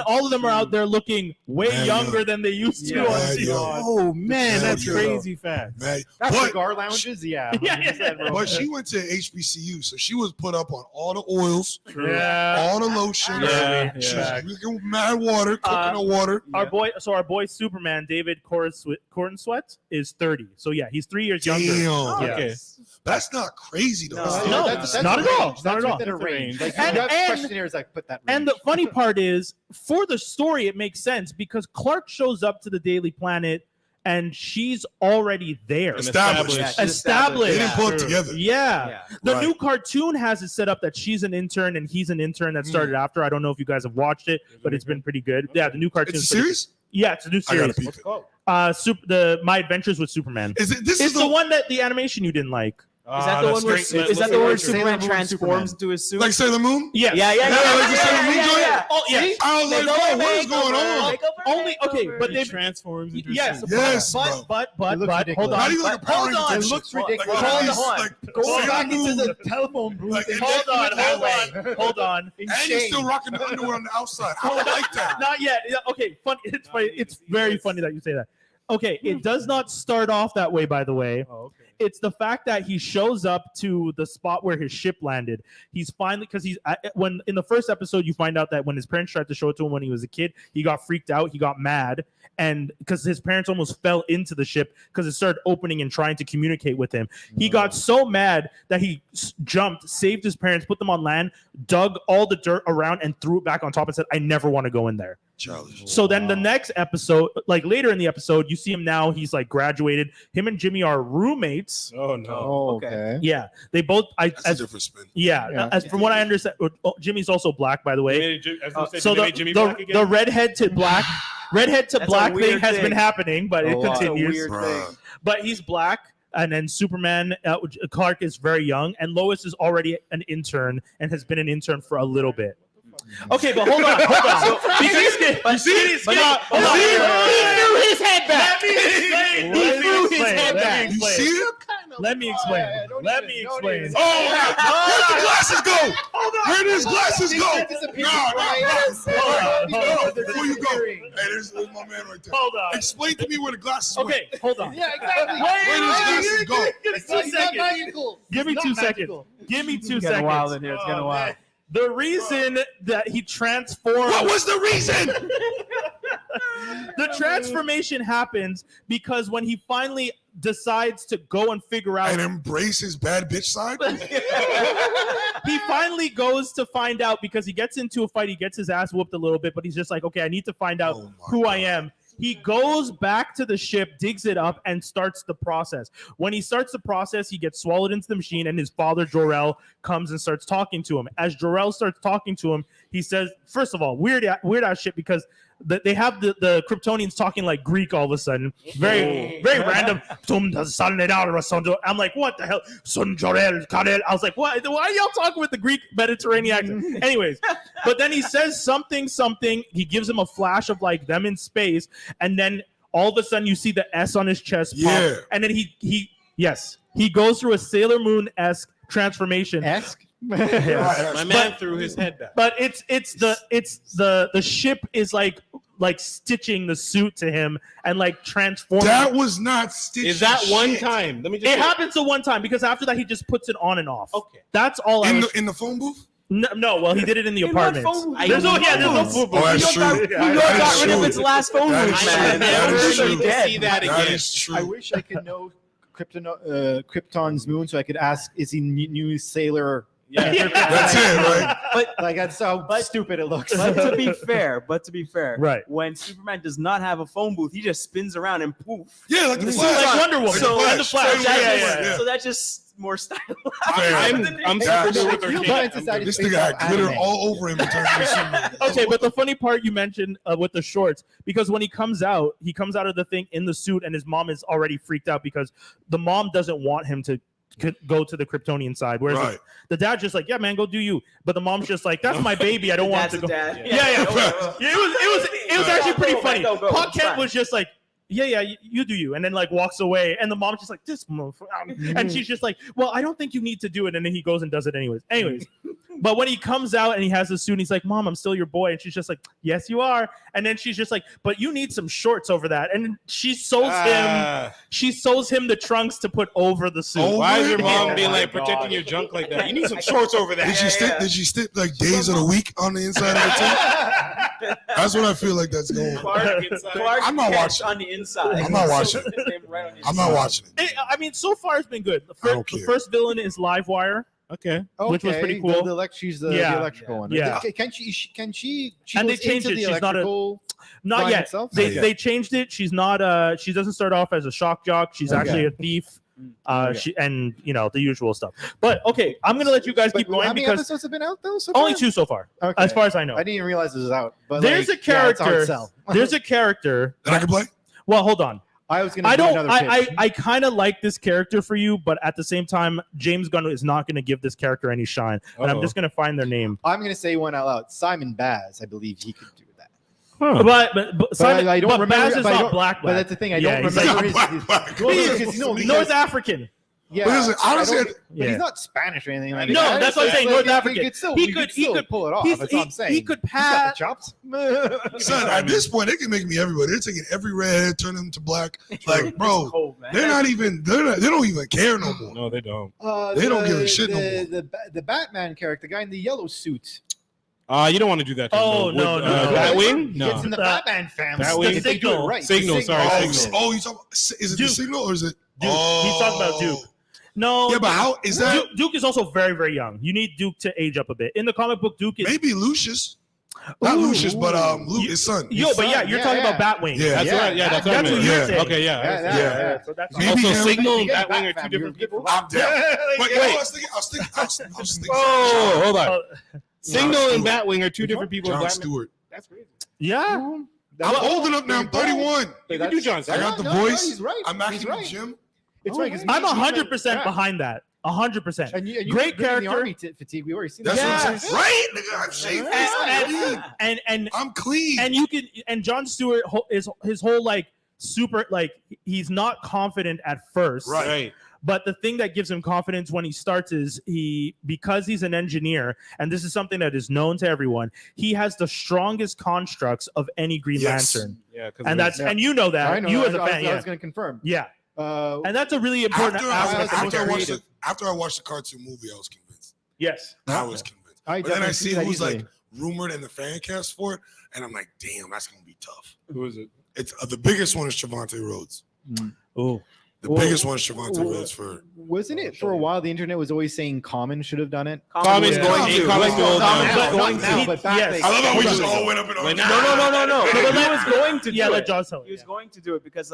all of them are out there looking way Man, younger than they used to. Yeah. on Man, TV. yo. Oh man, that's Yeah. crazy fact. Man, That's but, cigar lounges, yeah. Yeah, 100%, bro. but she went to HBCU, so she was put up on all the oils, Yeah. all the lotions. Yeah, She yeah. was drinking mad water, cooking the water. Our boy Superman, David Cornsweet, is 30. So yeah, he's 3 years younger. Damn. Yeah. Okay. That's not crazy though. No. That's No, not- not at all. That's Not at all. within a range. Like, And- you have and- questionnaires like put that range. And the funny part is, for the story, it makes sense because Clark shows up to the Daily Planet and she's already there. Established. Yeah, she's Established. They didn't pull it True. together. Yeah. Yeah. The Right. new cartoon has it set up that she's an intern and he's an intern that started after. I don't know if you guys have watched it, but it's been pretty good. Yeah, the new cartoon. It's a series? Yeah, it's a new I gotta series. peep What's it. it called? My Adventures with Superman. Is it this It's is the one that the animation you didn't like. Is that the one where Superman transforms into his suit? like Sailor Moon? Yes. Yeah, like the Sailor Moon joint? Oh, yeah. I was like, oh, what is going on? Only okay, but He they transforms into yes, Yes, bro. but It looks hold ridiculous. on. Not even like a Power Hold Ranger on. type It shit. looks Like, ridiculous. all Hold these, on. like, Go Sailor back into Moon. the telephone booth. Like, and Hold on. And he's still rocking the underwear on the outside. I don't like that. Not yet. Yeah, okay, funny. It's funny. It's very funny that you say that. Okay, it does not start off that way, by the way. Oh, okay. It's the fact that he shows up to the spot where his ship landed. He's finally when in the first episode you find out that when his parents tried to show it to him when he was a kid, he got freaked out, he got mad, and because his parents almost fell into the ship because it started opening and trying to communicate with him. He got so mad that he jumped, saved his parents, put them on land, dug all the dirt around, and threw it back on top and said, "I never want to go in there." Childish. So then the next episode, like later in the episode, you see him now. He's like graduated. Him and Jimmy are roommates. Oh no. Oh, Okay. okay. Yeah, they both. That's a different spin. Yeah. As from what I understand, Jimmy's also black, by the They way. made Jim- I was gonna say, So did they make Jimmy black the again? redhead to black That's a thing weird has thing. been happening, but it A lot. continues. Weird Bruh. thing. But he's black, and then Superman, Clark is very young, and Lois is already an intern and has been an intern for a little bit. Okay, but hold on. Because Skinny, hold on. He threw his head back. Let me explain. You see it? Let me explain. Let me explain. Oh, where'd the glasses go? Where did his glasses go? No, before you go. Hey, there's my man right there. Hold on. Explain to me where the glasses went. Okay, hold on. Yeah, exactly. Where did his glasses go? Give me 2 seconds. Give me 2 seconds. Give me 2 It's getting wild seconds. in here. It's getting wild. The reason that he transformed. What was the reason? The transformation happens because when he finally decides to go and figure out and embrace his bad bitch side. he finally goes to find out because he gets into a fight. He gets his ass whooped a little bit, but he's just like, okay, I need to find out who I am. He goes back to the ship, digs it up, and starts the process. When he starts the process, he gets swallowed into the machine, and his father, Jor-El, comes and starts talking to him. As Jor-El starts talking to him, he says, first of all, weird ass shit, because they have the Kryptonians talking like Greek all of a sudden. Very random. I'm like, what the hell? I was like, what? Why are y'all talking with the Greek Mediterranean accent? Anyways, but then he says something. He gives him a flash of like them in space, and then all of a sudden you see the S on his chest pop, Yeah. and then he goes through a Sailor Moon-esque transformation. My man threw his head back. But it's the ship is like stitching the suit to him and like transforming. That was not stitching. Is that one shit. time? Let me just It happens to one time because after that he just puts it on and off. Okay. That's all. In the phone booth? No, well, he did it in the In what apartment. phone booth? There's no phone booth. Oh, that's true. New York got rid of its last phone That booth, is man. true. That is Everybody's true. dead. See that That again. is true. I wish I could know Krypton's moon so I could ask, is he new sailor? Yeah. That's it, right? But Like that's how stupid it looks. But to be fair, Right. when Superman does not have a phone booth, he just spins around and poof. Yeah, like the This is Flash. like Wonder Woman. So, And the Flash. So that's just more stylized. I'm Yeah. super with You her. got into that This space nigga had out glitter anime. all over him in terms of Superman. Okay, but the funny part you mentioned with the shorts, because when he comes out of the thing in the suit, and his mom is already freaked out because the mom doesn't want him to go to the Kryptonian side, whereas Right. the dad's just like, yeah, man, go do you. But the mom's just like, that's my baby. I don't want to go. Dad. Yeah. It was actually pretty funny. Go. Paul It's Kent fine. was just like, yeah, you do you, and then like walks away, and the mom's just like, this motherfucker, and she's just like, well, I don't think you need to do it, and then he goes and does it anyways. But when he comes out and he has the suit, and he's like, Mom, I'm still your boy, and she's just like, yes, you are, and then she's just like, but you need some shorts over that, and she sews him the trunks to put over the suit. Oh, Why is your Oh mom being my like God. protecting your junk like that? You need some shorts over that. Did she stick like days of the week on the inside of it too? That's what I feel like that's going on. Clark I'm not Kent watching. on the inside. I'm not watching. Right on his I'm not side. watching it. I mean, so far it's been good. I don't The care. first villain is Livewire. Okay. Which was pretty cool. She's the Yeah. electrical one. Yeah. Can she? And they goes changed into it. the She's not a- electrical Not line yet. itself? They changed it. She's not. She doesn't start off as a shock jock. She's Okay. actually a thief. Okay. She and the usual stuff. But okay, I'm gonna let you guys keep But going how many because episodes have been out though? So only far? 2 so far, Okay. as far as I know. I didn't even realize this was out. But There's like, a character. Yeah, it's a hard sell. There's a character. That I can play? Well, hold on. I was gonna. I do don't. Another pitch. I kind of like this character for you, but at the same time, James Gunn is not going to give this character any shine, and I'm Uh-oh. just going to find their name. I'm gonna say one out loud. Simon Baz. I believe he could do that. But Simon, I don't but remember. Baz is but I not don't- black. But that's the thing. I Yeah, don't he's remember not his. black. Well, He because, is no, because- North African. Yeah, But listen, honestly, but he's not Spanish or anything like No, that. that's what I'm saying, North African. He could pull it off. That's what I'm saying. He could He's got pass. the chops. son, at this point, they can make me everybody. They're taking every redhead, turn them to black. Like, bro, Cold, man. they don't even care no more. No, they don't. They don't give a shit no more. The Batman character, the guy in the yellow suit. You don't want to do that. To Oh, him, no, With, no. Batwing? It's No. in the Uh, Batman family. Batwing? If they do it Signal. right. Signal, sorry, Oh, Signal. you talking? Is it Duke. the signal or is it? Duke. He's talking about Duke. No. Yeah, but how is that? Duke is also very, very young. You need Duke to age up a bit. In the comic book, Duke is. Maybe Lucius. Not Ooh. Lucius, but Luke, his son. Yo, but yeah, you're talking about Batwing. Yeah. That's right. Yeah, that's what I That's what meant. you're Yeah. saying. Okay, yeah. Yeah. So that's Maybe Also, him. Signal and You get Batwing are Batman, two different you're- people. I'm down. But Wait. I was thinking. Oh, hold on. Uh, Signal and Stewart. Batwing are two different people. in John Batman. Stewart. That's crazy. yeah. I'm old enough now. I'm 31. You can do John I Stewart. got the No, voice. he's right. I'm He's actually in the right. gym. It's right. 'cause I'm he's 100% yeah. behind that. 100%. And you Great bring in the character. army fatigue. We already seen That's that. what I'm saying. Right, nigga. I'm shaved. And I'm clean. and you can and John Stewart is his whole like super like he's not confident at first. Right. But the thing that gives him confidence when he starts is because he's an engineer, and this is something that is known to everyone, he has the strongest constructs of any Green Yes. Lantern. Yeah. And that's and you know that. I know. You I as a was- fan, I yeah. was going to confirm. Yeah. And that's a really important aspect of the character. After I watched the cartoon movie, I was convinced. Yes. I was convinced. I But then I definitely see see that who's easily. like rumored in the fan cast for it, and I'm like, damn, that's gonna be tough. Who is it? It's the biggest one is Trevante Rhodes. Oh. The biggest one is Trevante Rhodes for. Wasn't it for a while? The internet was always saying Common should have done it. Common's Yeah. going to. Common's Well, going Now, to. but back Yes. like, I love how we hold just on. all went up in arms. No. He was going to do Yeah, it. let Jaws tell it. He was going to do it because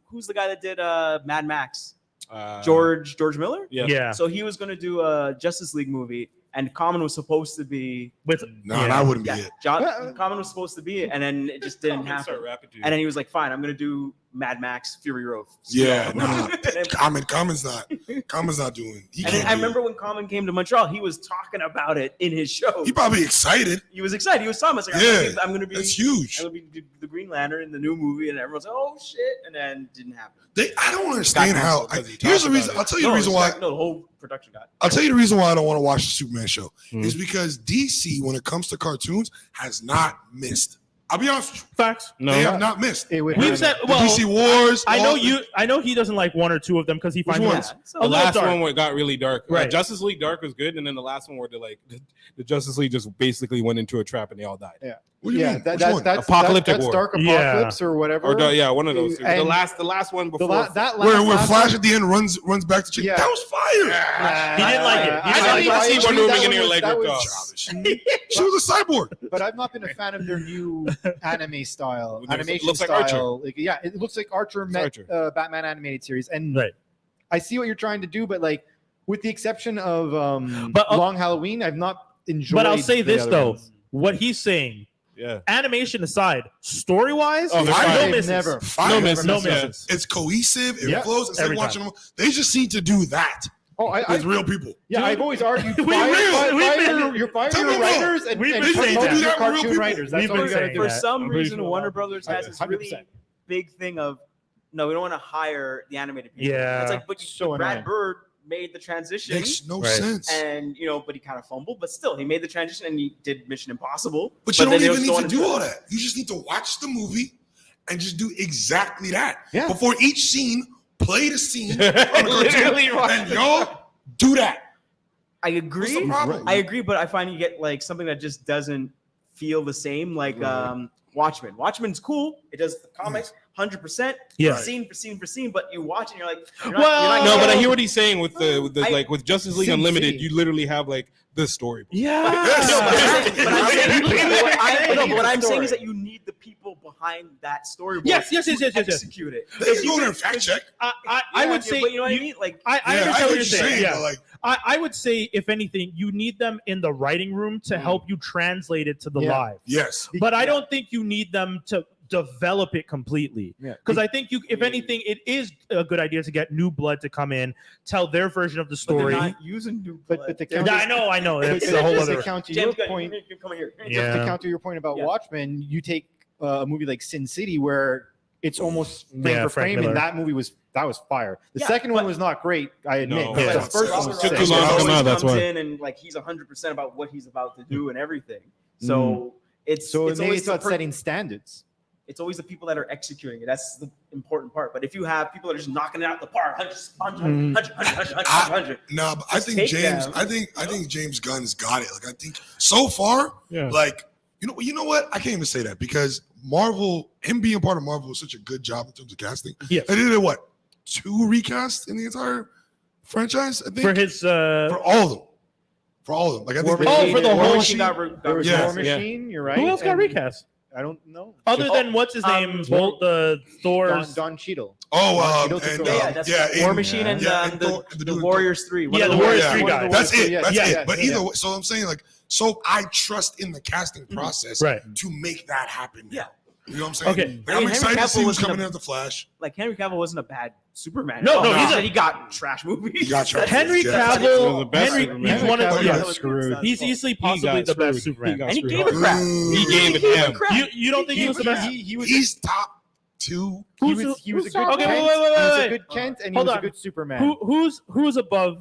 who's the guy that did Mad Max? Uh, George Miller. Yeah. Yeah. So he was going to do a Justice League movie, and Common was supposed to be. With No, yeah. that wouldn't be Yeah, it. Common was supposed to be it, and then it just didn't happen. And then he was like, "Fine, I'm going to do Mad Max Fury Road." Yeah, nah. And then- Common's not doing. He And can't I do remember when Common came to Montreal, he was talking about it in his show. it. He probably excited. He was excited. He was telling us, like, Yeah, I'm gonna be That's huge. the Green Lantern in the new movie, and everyone's like, "Oh shit!" And then it didn't happen. I don't understand Got how. canceled 'cause he Here's the talked reason. about it. I'll tell you the reason why. No, the whole production got. I'll tell you the reason why I don't want to watch the Superman show Hmm. is because DC, when it comes to cartoons, has not missed. I'll be honest with you. Facts. No. They have not missed. It would We've hurt. said The well. DC Wars. I know all- you. I know he doesn't like one or two of them because he finds Which them ones? Yeah, so a The little last dark. one where it got really dark. Right. Justice League Dark was good, and then the last one where the Justice League just basically went into a trap and they all died. What do you Yeah, mean? that, Which that, one? that's Apocalyptic that's War. Dark Yeah. Apocalypse or whatever. Or yeah, one of those two. And The last one The before. la- that where last Flash one- at the end runs back to chick. Yeah. That was fire. He didn't like it. He I didn't didn't like even it. see Wonder Woman that in there was- like that ripped was- off. She was a cyborg. But I've not been a fan of their new anime style, Looks animation like style. Like, yeah, it looks like Archer met Archer. Batman animated series, and Right. I see what you're trying to do, but like, with the exception of But, Long Halloween, I've not enjoyed. But I'll say the this other though: ones. what he's saying, Yeah. animation aside, story wise, Oh, they're fine. no They've misses. never. Fire. No misses. No Yeah. misses. It's cohesive. It Yeah. flows. It's like Every watching them. They just need to do that Oh, I with real people. yeah, Dude, I've always argued we fire, real- fire, we've fire, been- your fire Tell your me more. writers and, We've and been saying promote that. your Do that with real cartoon people. writers. That's We've all been you gotta saying do. For that. some I'm pretty reason, sure Warner about Brothers has this 100%. really big thing of no, we don't want to hire the animated people. Yeah. It's like, but So Brad annoying. Bird made the transition, Makes no Right. sense. and but he kind of fumbled, but still, he made the transition and he did Mission Impossible. But you then don't they even was need going to do all that. You just need to watch the movie and just do exactly that. Yeah. Before each scene, play the scene. on the Literally, cartoon, and y'all do that. I What's agree. the problem? I agree, but I find you get like something that just doesn't feel the same. Like Watchmen. Watchmen's cool. It does the comics 100%. Yeah. Scene for scene for scene, but you watch and you're like, you're Well, not No, but I getting- hear what he's saying with the like with Justice League Sin Unlimited. City. You literally have like the story. Yeah. What I'm saying is that you need the people behind that storyboard. Yes. to execute it. They can go there and fact check. I would say but you know what I mean. Like, I Yeah, understand I what get you're you saying. Yeah. but like, I would say, if anything, you need them in the writing room to help you translate it to the Yeah. live. yes. But I don't think you need them to develop it completely. Yeah. Because I think if anything, it is a good idea to get new blood to come in, tell their version of the but they're story. not using new But blood. the They're counter- I know. But That's a whole to other. counter James your Gunn, point. you come here. Yeah. To counter your point about Yeah. Watchmen, you take a movie like Sin City where it's almost frame Yeah, for Frank frame, Miller. and that movie was fire. The Yeah, second one but- was not great, I admit. No. but Yeah. the first one was Took sick. too long to come out, that's comes why. in and like he's 100% about what he's about to do and everything. So So it's maybe always it's about setting standards. it's always the people that are executing it. That's the important part. But if you have people that are just knocking it out the park, 100. No, but I Just think take James. them. I think James Gunn's got it. Like I think so far, Yeah. like you know what? I can't even say that because Marvel, him being part of Marvel, was such a good job in terms of casting. Yes. They did what? 2 recasts in the entire franchise. I think For his for all of them. For all of them. Like I think. for the War whole Machine got There was Yeah. War Machine, you're right. who else got and recast? I don't know. Other than what's his name? Bolt the Thor's. Don Cheadle. Oh, Cheadle took and over. Yeah, that's yeah, War in- Machine and yeah, the Thor- the the dude- Warriors 3. Yeah, the Warriors 3 guy. That's it. That's Yeah, it. But yeah. either way, so I'm saying like, so I trust in the casting process Right. to make that happen. Yeah. You know what I'm saying? Okay. Like, I mean, I'm Henry excited to Cavill see who's wasn't coming a- in as the Flash. Like Henry Cavill wasn't a bad Superman. No, he got trash movies. He got trash Henry movies, yeah. He was the Cavill. best Henry, Superman. he's one of Henry the. Cavill Yeah, got screwed. he's easily He possibly got the best screwed. Superman. He got And he screwed gave a crap. He gave it to him. You don't think he was the best? He's top 2. He was a good Okay, Kent. wait, He was a wait. good Kent, and he Hold was a on. good Superman. Who's above?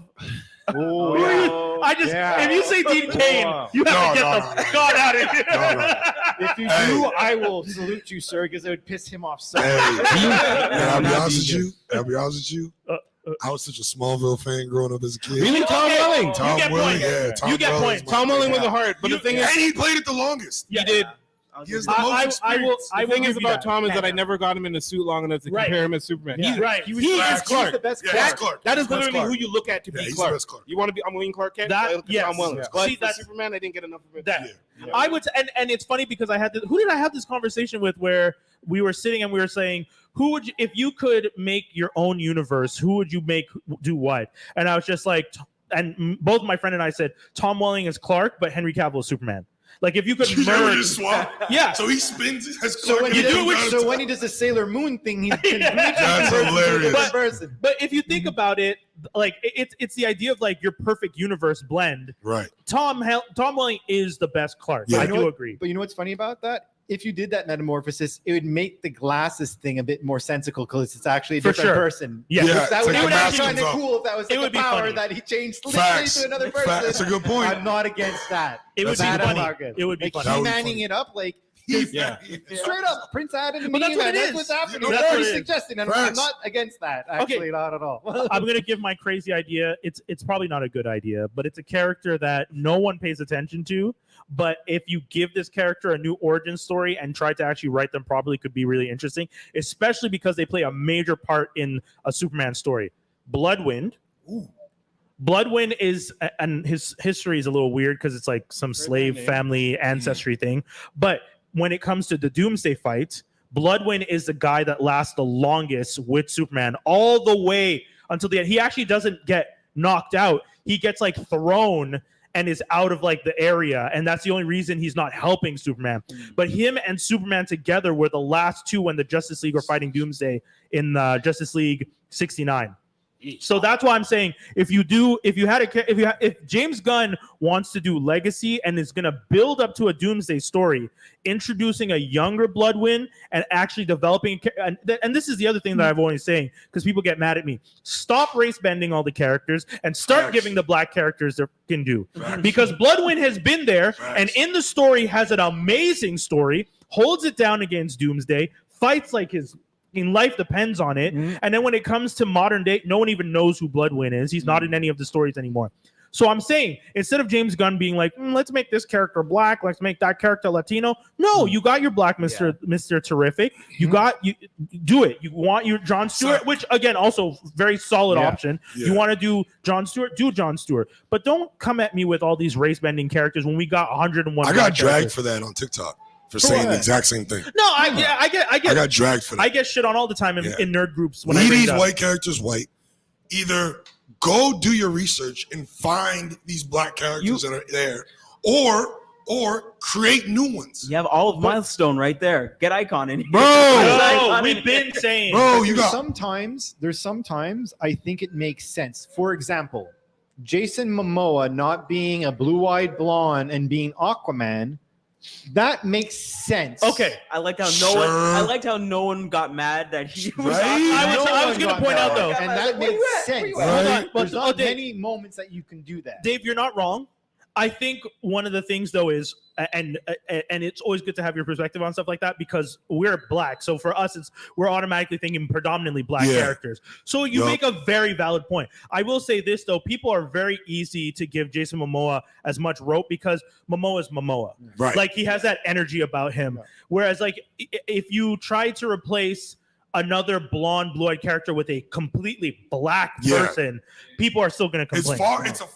Oh, Who are yeah. you? I just Yeah. if you say Dean Cain, you have to No, get the god out of here. No. If you Hey. do, I will salute you, sir, because it would piss him off so Hey, much. I'll be honest with you. I was such a Smallville fan growing up as a kid. Really, Tom Okay. Welling. You Tom get Welling, points. yeah. You get Welling's points. my Tom Welling was favorite. a heart, but the thing And is, he played it the longest. Yeah. he did. He has the most experience. The thing is about Tom is that I Yeah. never got him in a suit long enough to Right. compare him as Superman. Yeah. He's Right. He He's is Clark. the best Yeah, Clark. he's Clark. That is He's best literally Clark. who you look at to Yeah, be he's the Clark. best Clark. You want to be? I'm winning Clark Kent. That- I look at yes. Tom Welling. Yeah. But See, for that's- Superman, I didn't get enough of it. That- Yeah. I would, and it's funny because I had who did I have this conversation with where we were sitting and we were saying, who would you, if you could make your own universe, who would you make do what? And I was just like, and both my friend and I said Tom Welling is Clark, but Henry Cavill is Superman. Like if you could You never merge, just swap. yeah. So he spins as So Clark. when, and he then do, comes so down when to- he does the Sailor Moon thing, he can That's convert into a hilarious. different person. But if you think about it, like it's the idea of like your perfect universe blend. Right. Tom Welling is the best Clark. Yeah. I You know do what? agree. But you know what's funny about that? If you did that metamorphosis, it would make the glasses thing a bit more sensical because it's actually a For different sure. person. Yeah. Yeah, That it's would like be the mask kind of comes off. cool if that was It like would a be power funny. that he changed literally Facts. to another person. Facts. That's a good point. I'm not against that. It would be That's funny. Marcus. It would be Like funny. That would be He-Manning funny. it up like Yeah. straight up Prince Adam and But that's what it He-Man. That's is. what's happening. That's That's what what it he's is. suggesting, and I'm Facts. not against that. Actually, not at all. I'm gonna give my crazy idea. It's probably not a good idea, but it's a character that no one pays attention to. But if you give this character a new origin story and try to actually write them properly, could be really interesting, especially because they play a major part in a Superman story. Bloodwind. Ooh. Bloodwind is, and his history is a little weird because it's like some slave name. family ancestry thing. But when it comes to the Doomsday fight, Bloodwind is the guy that lasts the longest with Superman all the way until the end. He actually doesn't get knocked out. He gets like thrown and is out of like the area, and that's the only reason he's not helping Superman. But him and Superman together were the last two when the Justice League were fighting Doomsday in Justice League 69. So that's why I'm saying if James Gunn wants to do legacy and is going to build up to a Doomsday story, introducing a younger Bloodwind and actually developing, and this is the other thing that I've always saying because people get mad at me. Stop race bending all the characters and start giving the black characters their can do, because Bloodwind has been there and in the story has an amazing story, holds it down against Doomsday, fights like his life depends on it. And then when it comes to modern day, no one even knows who Bloodwind is. He's not in any of the stories anymore. So I'm saying, instead of James Gunn being like, let's make this character black, let's make that character Latino. No, you got your black Mr. Terrific. You do it. You want your Jon Stewart, which again, also very solid option. Yeah. You want to do Jon Stewart, do Jon Stewart. But don't come at me with all these race bending characters when we got 101. I got black dragged characters. for that on TikTok for saying the exact same thing. No, I get I got dragged for that. I get shit on all the time in nerd groups when I Leave bring these it up. white characters white. Either go do your research and find these black characters that are there, or create new ones. You have all of Milestone right there. Get Icon in here. Bro, No, we've been saying. Bro, you There's got sometimes I think it makes sense. For example, Jason Momoa not being a blue-eyed blonde and being Aquaman, that makes sense. Okay, I liked how no one got mad that he was. Right? I was No gonna one point got out that. though, and that Where makes you at? sense. Where you at? Hold on, There's but- not Dave- many moments that you can do that. Dave, you're not wrong. I think one of the things though is, and it's always good to have your perspective on stuff like that because we're black. So for us, we're automatically thinking predominantly black characters. So you make a very valid point. I will say this though, people are very easy to give Jason Momoa as much rope because Momoa is Momoa. right. Like he has that energy about him. Yeah. Whereas like if you try to replace another blonde blue-eyed character with a completely black person, people are still going to complain.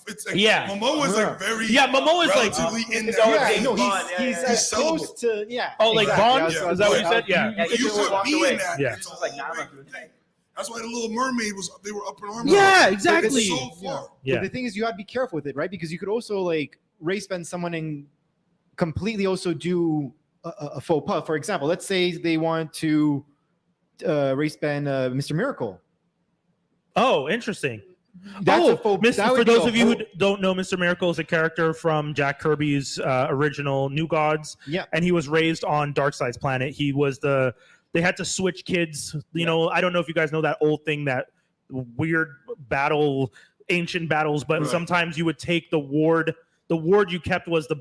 It's Yeah. Momoa is like very Momoa is like relatively in It's there. always Yeah, been no, Bond. he's Yeah. as close to Oh, like Bond? That's what Is that what you I- said? Yeah. Yeah, You just put walked me away. in that. Yeah. It's It's like, a nah, I'm whole not doing big that. thing. That's why the Little Mermaid they were up in arms. Yeah, It's exactly. so far. Yeah. But the thing is, you got to be careful with it, right? Because you could also like race bend someone and completely also do a faux pas. For example, let's say they want to race bend Mr. Miracle. Oh, interesting. That's a faux. that would For be those a of you who faux- don't know, Mr. Miracle is a character from Jack Kirby's original New Gods. Yeah. And he was raised on Darkseid's planet. He was they had to switch kids. You know, I don't know if you guys know that old thing, that weird ancient battles, but Right. sometimes you would take the ward. The ward you kept was the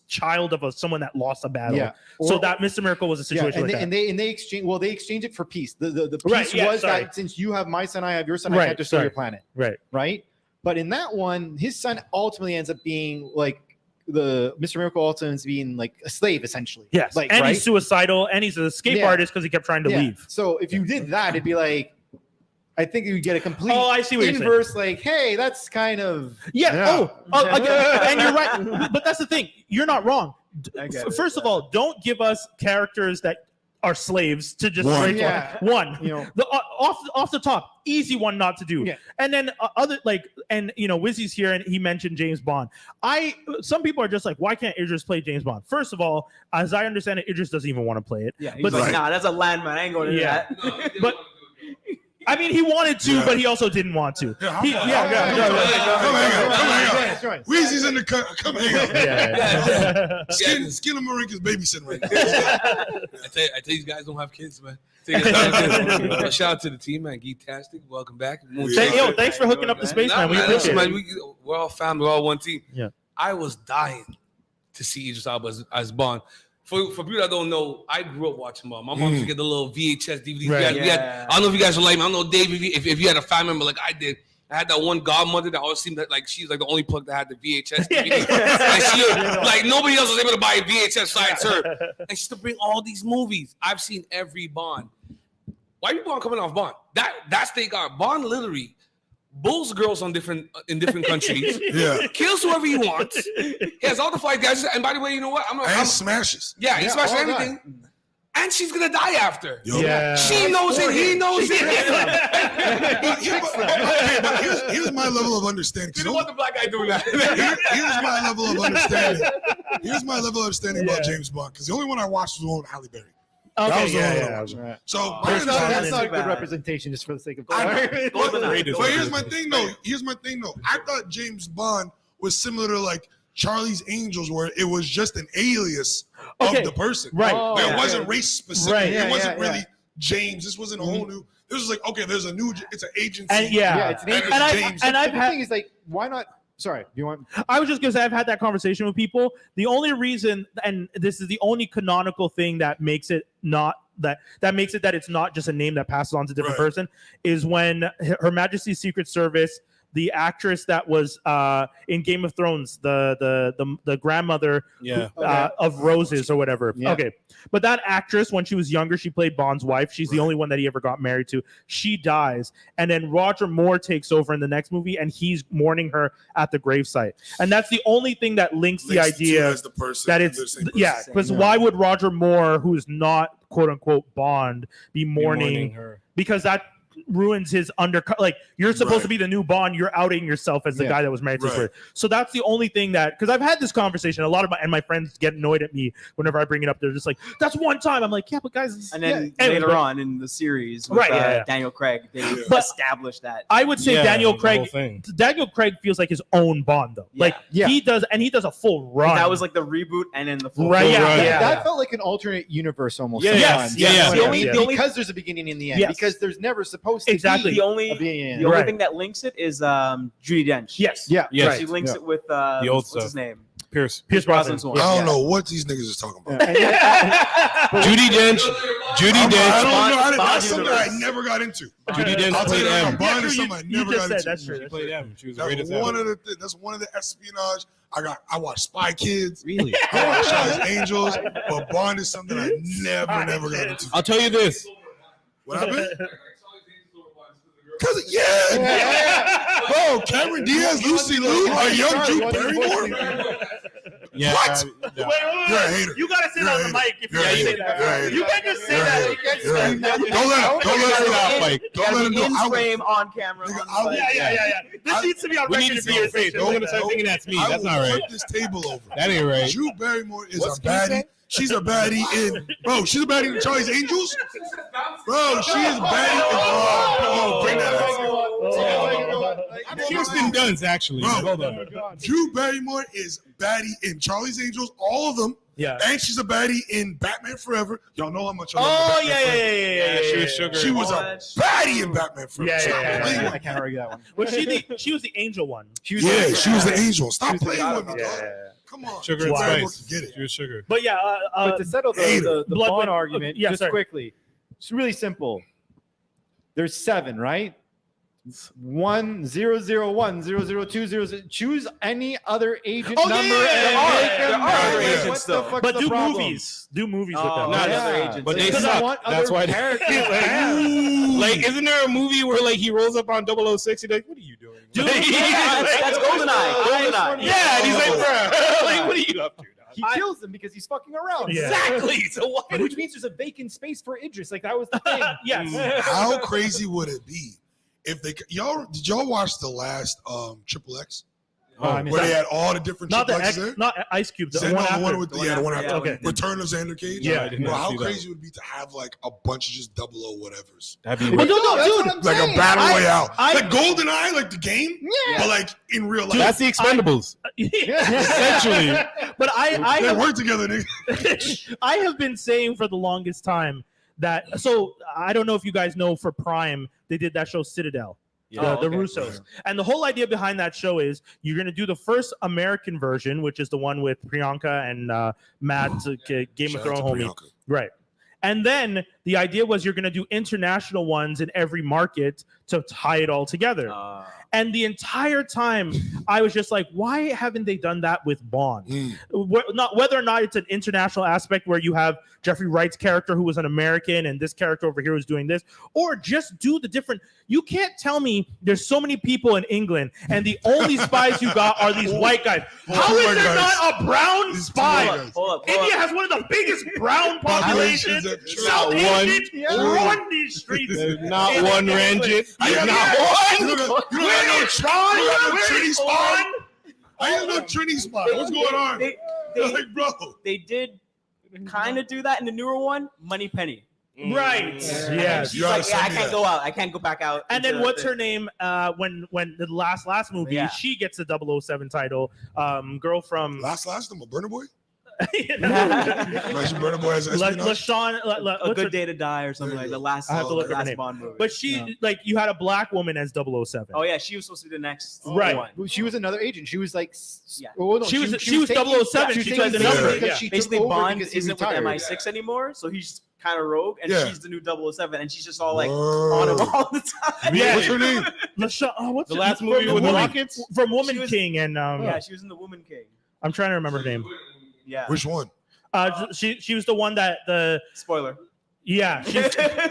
child of someone that lost a battle. Yeah. So Or- that Mr. Miracle was a Yeah, situation and, like they, that. and they exchange. Well, they exchange it for peace. The peace Right, yeah, was sorry. that since you have my son, I have your son. I Right, can't destroy sorry. your planet, Right. right? But in that one, his son ultimately ends up being like Mr. Miracle also ends being like a slave essentially. Yes, like and right? he's suicidal, and he's an escape Yeah. artist because he kept trying to leave. So if you did that, it'd be like, I think you get a complete Oh, I see what you're saying. inverse. Like, hey, that's kind of Yeah. Oh, again, and you're right. But that's the thing. You're not wrong. I get it, First of all, don't give us characters that are slaves to just One. straight Yeah. one. you know. Off the top, easy one not to do. Yeah. And then other like, and Wizzy's here and he mentioned James Bond. Some people are just like, why can't Idris play James Bond? First of all, as I understand it, Idris doesn't even want to play it. Yeah, he's But- like, Right. nah, that's a landmine. I ain't going to do Yeah. that. But I mean, he wanted to, Yeah. but he also didn't want to. Yeah, He- come yeah, hang out. Join us. Weezy's in the cut. Come hang out. Yeah. Skin and Marika's babysitting right now. I tell you, these guys don't have kids, man. Shout out to the team, man. Geek-tastic. Welcome back. Thanks for hooking up the space, man. We appreciate it. We're all family. We're all one team. Yeah. I was dying to see Idris Elba as Bond. For people that don't know, I grew up watching Bond. My mom used to get the little VHS DVDs. Right. We had, I don't know if you guys are like me. I don't know, Dave, if you had a family member like I did. I had that one godmother that always seemed like she's like the only plug that had the VHS DVD. And she, like nobody else was able to buy a VHS besides her. And she used to bring all these movies. I've seen every Bond. Why are you Bond coming off Bond? That's they got Bond literally bulls girls in different countries. Yeah. Kills whoever he wants. He has all the fight guys. And by the way, you know what? And smashes. Yeah, he smashes all everything. And she's gonna die after. Yo. Yeah. She knows it. He knows it. But here's my level of understanding. You don't want the black guy doing that. Here's my level of understanding. Here's my level of understanding about James Bond. Because the only one I watched was the one with Halle Berry. That was the one I watched. Right. So my That's understanding- not a good bad. representation, just for the sake of I know. Goldeneye. But here's my thing though. I thought James Bond was similar to like Charlie's Angels, where it was just an alias Okay. of the person. Right. Oh, Where it yeah. wasn't race specific. Right. It wasn't Yeah. really James. This wasn't a whole new. This was like, okay, there's a new. It's an agency. And Yeah, it's an And agency. and James. I've The had. thing is like, why not? Sorry, do you want? I was just gonna say I've had that conversation with people. The only reason, and this is the only canonical thing that makes it not that makes it that it's not just a name that passes on to a different Right. person, is when Her Majesty's Secret Service, the actress that was in Game of Thrones, the grandmother Yeah. of Roses or whatever. Yeah. Okay, but that actress, when she was younger, she played Bond's wife. She's the only one that he ever got married to. She dies, and then Roger Moore takes over in the next movie, and he's mourning her at the gravesite. And that's the only thing that links the Links the two idea as the person, that they're it's the same person. yeah. Because why would Roger Moore, who is not quote unquote Bond, be mourning? her. Because that ruins his undercut. Like, you're supposed to Right. be the new Bond, you're outing yourself as the Yeah. guy that was married to his Right. wife. So that's the only thing that, because I've had this conversation, a lot of my friends get annoyed at me whenever I bring it up. They're just like, that's one time. I'm like, yeah, but guys, And then yeah. Anyway, later but on in the series, with, Right, yeah. Daniel Craig, they But- established that. I would say Yeah, Daniel the Craig whole thing. feels like his own Bond though. Like Yeah. he does a full run. That was like the reboot and then the full Right, yeah, run. yeah. That felt like an alternate universe almost. Yeah, sometimes. yes, yeah, The yeah. only- Yeah. because there's a beginning and the end. Yes. Because there's never supposed to Exactly. be The a only beginning and the end. only Right. thing that links it is Judi Dench. yes, Yeah. Yes. She links Yeah. it with The old what's stuff. his name? Pierce. Pierce Brosnan. Brosnan's one. I don't Yeah. know what these niggas is talking about. And yet- Judy Dench. Judy I don't Dench. know. Bond That's something I universe. never got into. Judy Dench I'll tell played you that M. Bond is something I you never just got said into. that's true. She played M. She was the That's greatest one ever. of the. That's one of the espionage. I watched Spy Kids. Really? I watched Charlie's Angels, but Bond is something I never got into. I'll tell you this. What happened? Cause bro, Cameron Diaz, Lucy Liu, a young Drew Barrymore. Yeah. What? yeah. You're a hater. You gotta say You're that a on the hater. mic if You're you're a gonna say hater. that. You're a hater. You can't just say You're a that. hater. You're a hater. Don't let him Out, like, Don't let him in know. frame on camera. Nigga, on I will- site. Yeah. This needs to be on we need record to see your face. Don't gonna start thinking that's me. I That's will not right. flip this table over. That ain't right. Drew Barrymore is What's a baddie. She's a baddie in she's a baddie in Charlie's Angels. Bro, she is baddie in bring that up. Kirsten Dunst, actually. Bro. Hold on. Drew Barrymore is baddie in Charlie's Angels, all of them. Yeah. And she's a baddie in Batman Forever. Y'all know how much I love Oh Batman Forever. yeah. She was sugar. She was a baddie in Batman Forever. Yeah, Stop yeah. playing I with can't argue that one. Was she was the angel one? She was me. Yeah, she was the angel. Stop She was the playing with me, god dog. Yeah. Come on. Sugar Drew and Barrymore spice. can get it. She was sugar. But yeah, But to settle the Blood Bond Win- argument, yeah, just sorry. quickly, it's really simple. There's 7, right? 100100200. Choose any other agent Oh, number yeah, and there make are them other murder. agents What still. the fuck's But the do problem? movies. Do movies with Oh, them. not yeah. other agents. But they Because suck. I want That's other why. characters. Like, isn't there a movie where like he rolls up on 006? He's like, "What are you doing?" Dude, Like, that's GoldenEye. yeah, and he's like, "Bro, like, what are you up to?" dog?" He kills them because he's fucking around. Yeah. Exactly. So why? Which means there's a vacant space for Idris. Like that was the thing. Yes. How crazy would it be if did y'all watch the last Triple X? I mean, Where they had all the different Not the Triple X, X's there? not Ice Cube. The No, one the after. one with the one after. Okay. Return of Xander Cage. Yeah, I did Bro, not how see that. crazy would it be to have like a bunch of just 00 whatevers? That'd be But weird. no, that's dude. what I'm Like saying. a battle royale. I- Like GoldenEye, like the game, Yeah. but like in real life. That's the Expendables. Essentially. But I They have, work together, nigga. I have been saying for the longest time that. So I don't know if you guys know, for Prime they did that show Citadel. Oh, The okay. Russos. And the whole idea behind that show is you're going to do the first American version, which is the one with Priyanka and Matt, Game Shout of Thrones out to homie. Priyanka. Right. And then the idea was you're going to do international ones in every market to tie it all together. And the entire time I was just like, why haven't they done that with Bond? Not whether or not it's an international aspect where you have Jeffrey Wright's character who was an American and this character over here was doing this, or just do the different. You can't tell me there's so many people in England and the only spies you got are these white guys. How is there not a brown These spy? two white guys. Hold up. India has one of the biggest brown populations. South Not Asians one. run these streets. There's not one Ranjit. Yeah, Not yeah. one. You don't got no Sean? you don't got no Where Trini is spy. Sean? I ain't no Trini spy. What's going on? They Like, bro. did kind of do that in the newer one, Money Penny. Right. And Yes. she's You gotta like, yeah, I send me can't that. go out. I can't go back out. And into then what's the- her name? When the last movie, Yeah. she gets the 007 title. Girl from Last them, a Burner Boy? La- Imagine Burner Boy as espionage. LaShawn. A what's Good her- Day to Die or something There like you the go. last. I have to look up her last name. Bond movie. But she like you had a black woman as 007. Oh yeah, she was supposed to be the next Right. one. She was another agent. She was like, Yeah. oh, no, She was taking- 007. she was She taking took the the number. because Yeah. she took Basically, over Bond because he isn't with retired. MI6 anymore, so he's kind of rogue, and Yeah. she's the new 007, and she's just all like Word. on him all the time. Yeah. What's her name? LaShawn. Oh, what's The her- last from movie the with the woman- rockets? from Woman She was- King, and Yeah, she was in the Woman King. I'm trying to remember her name. Yeah. Which one? She was the one that Spoiler. yeah.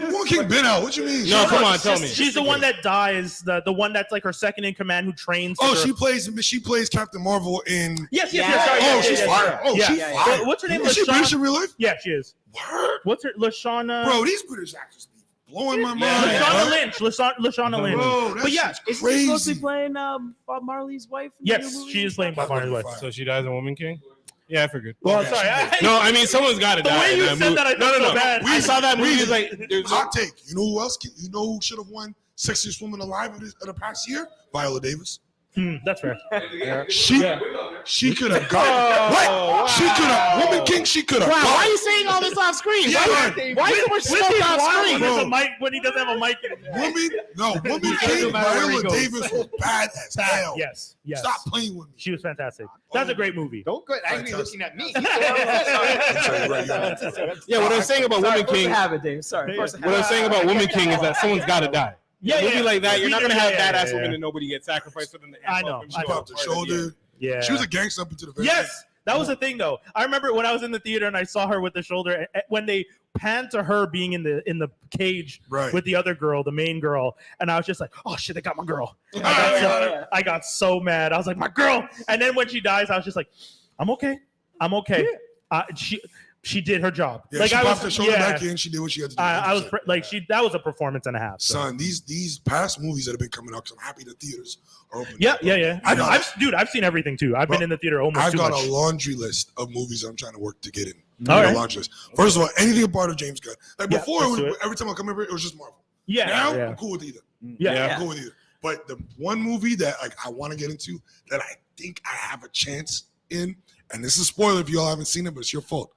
Woman King been out. What you mean? No, come on, tell me. She's the one that dies. The one that's like her second in command who trains. Oh, her. she plays Captain Marvel in. Yes. Yeah. Sorry, Oh, yes, she's yes, fire. yes. Oh, Yeah. she's Yeah, yeah. fire. What's her name? Is she British in LaShawn. real life? Yeah, she is. Word. What's her? LaShawn. Bro, these British actors be blowing my mind. LaShawn bro. Lynch. LaShawn Lynch. Bro, that But yeah, shit's Is she supposed to crazy. be playing Bob Marley's wife? In the new Yes, movie? she is playing Bob Marley's wife. So she dies in Woman King? Yeah, I figured. Well, Yeah, sorry. she No, I mean someone's got to The die. way in you that said movie. that, I felt so bad. I saw that movie. It's like there's Hot take. You know who else? You know who should have won Sexiest Woman Alive of the past year? Viola Davis. That's fair. She could have got what? She could have Woman King. She could have. Wow, why are you saying all this off screen? Yeah, Why so much With stuff his off wild screen? when there's a mic when he doesn't have a mic. Woman King. Viola Davis was bad as hell. Yes. Stop playing with me. She was fantastic. That's a great movie. Don't get angry looking at me. Yeah, what I'm saying about Woman King, Have it, Dave. Sorry. what I'm saying about Woman King is that someone's got to die. Yeah, A movie yeah. like that, you're not gonna have badass women yeah. and nobody get sacrificed for them to I amp know, up and I show know. up Popped the part of the end. shoulder. Yeah. She was a gangster up into the very Yes, that was the thing though. I remember when I was in the theater and I saw her with the shoulder when they panned to her being in the cage Right. with the other girl, the main girl, and I was just like, oh shit, they got my girl. Yeah. I got so mad. I was like, my girl. And then when she dies, I was just like, I'm okay. She did her job. Yeah, like she I popped her was, shoulder yeah. back in. She did what she had to do. I was that was a performance and a half. So. Son, these past movies that have been coming out, because I'm happy the theaters are open. Yeah. I know. got- I've seen everything too. I've Bro, been in the theater almost I've too got much. a laundry list of movies I'm trying to work to get in. All A right. laundry list. First of all, anything a part of James Gunn. Like Yeah, before, let's do it. every time I come over, it was just Marvel. Yeah. Now yeah. I'm cool with either. Yeah. I'm cool with either. But the one movie that like I want to get into that I think I have a chance in, and this is a spoiler if y'all haven't seen it, but it's your fault.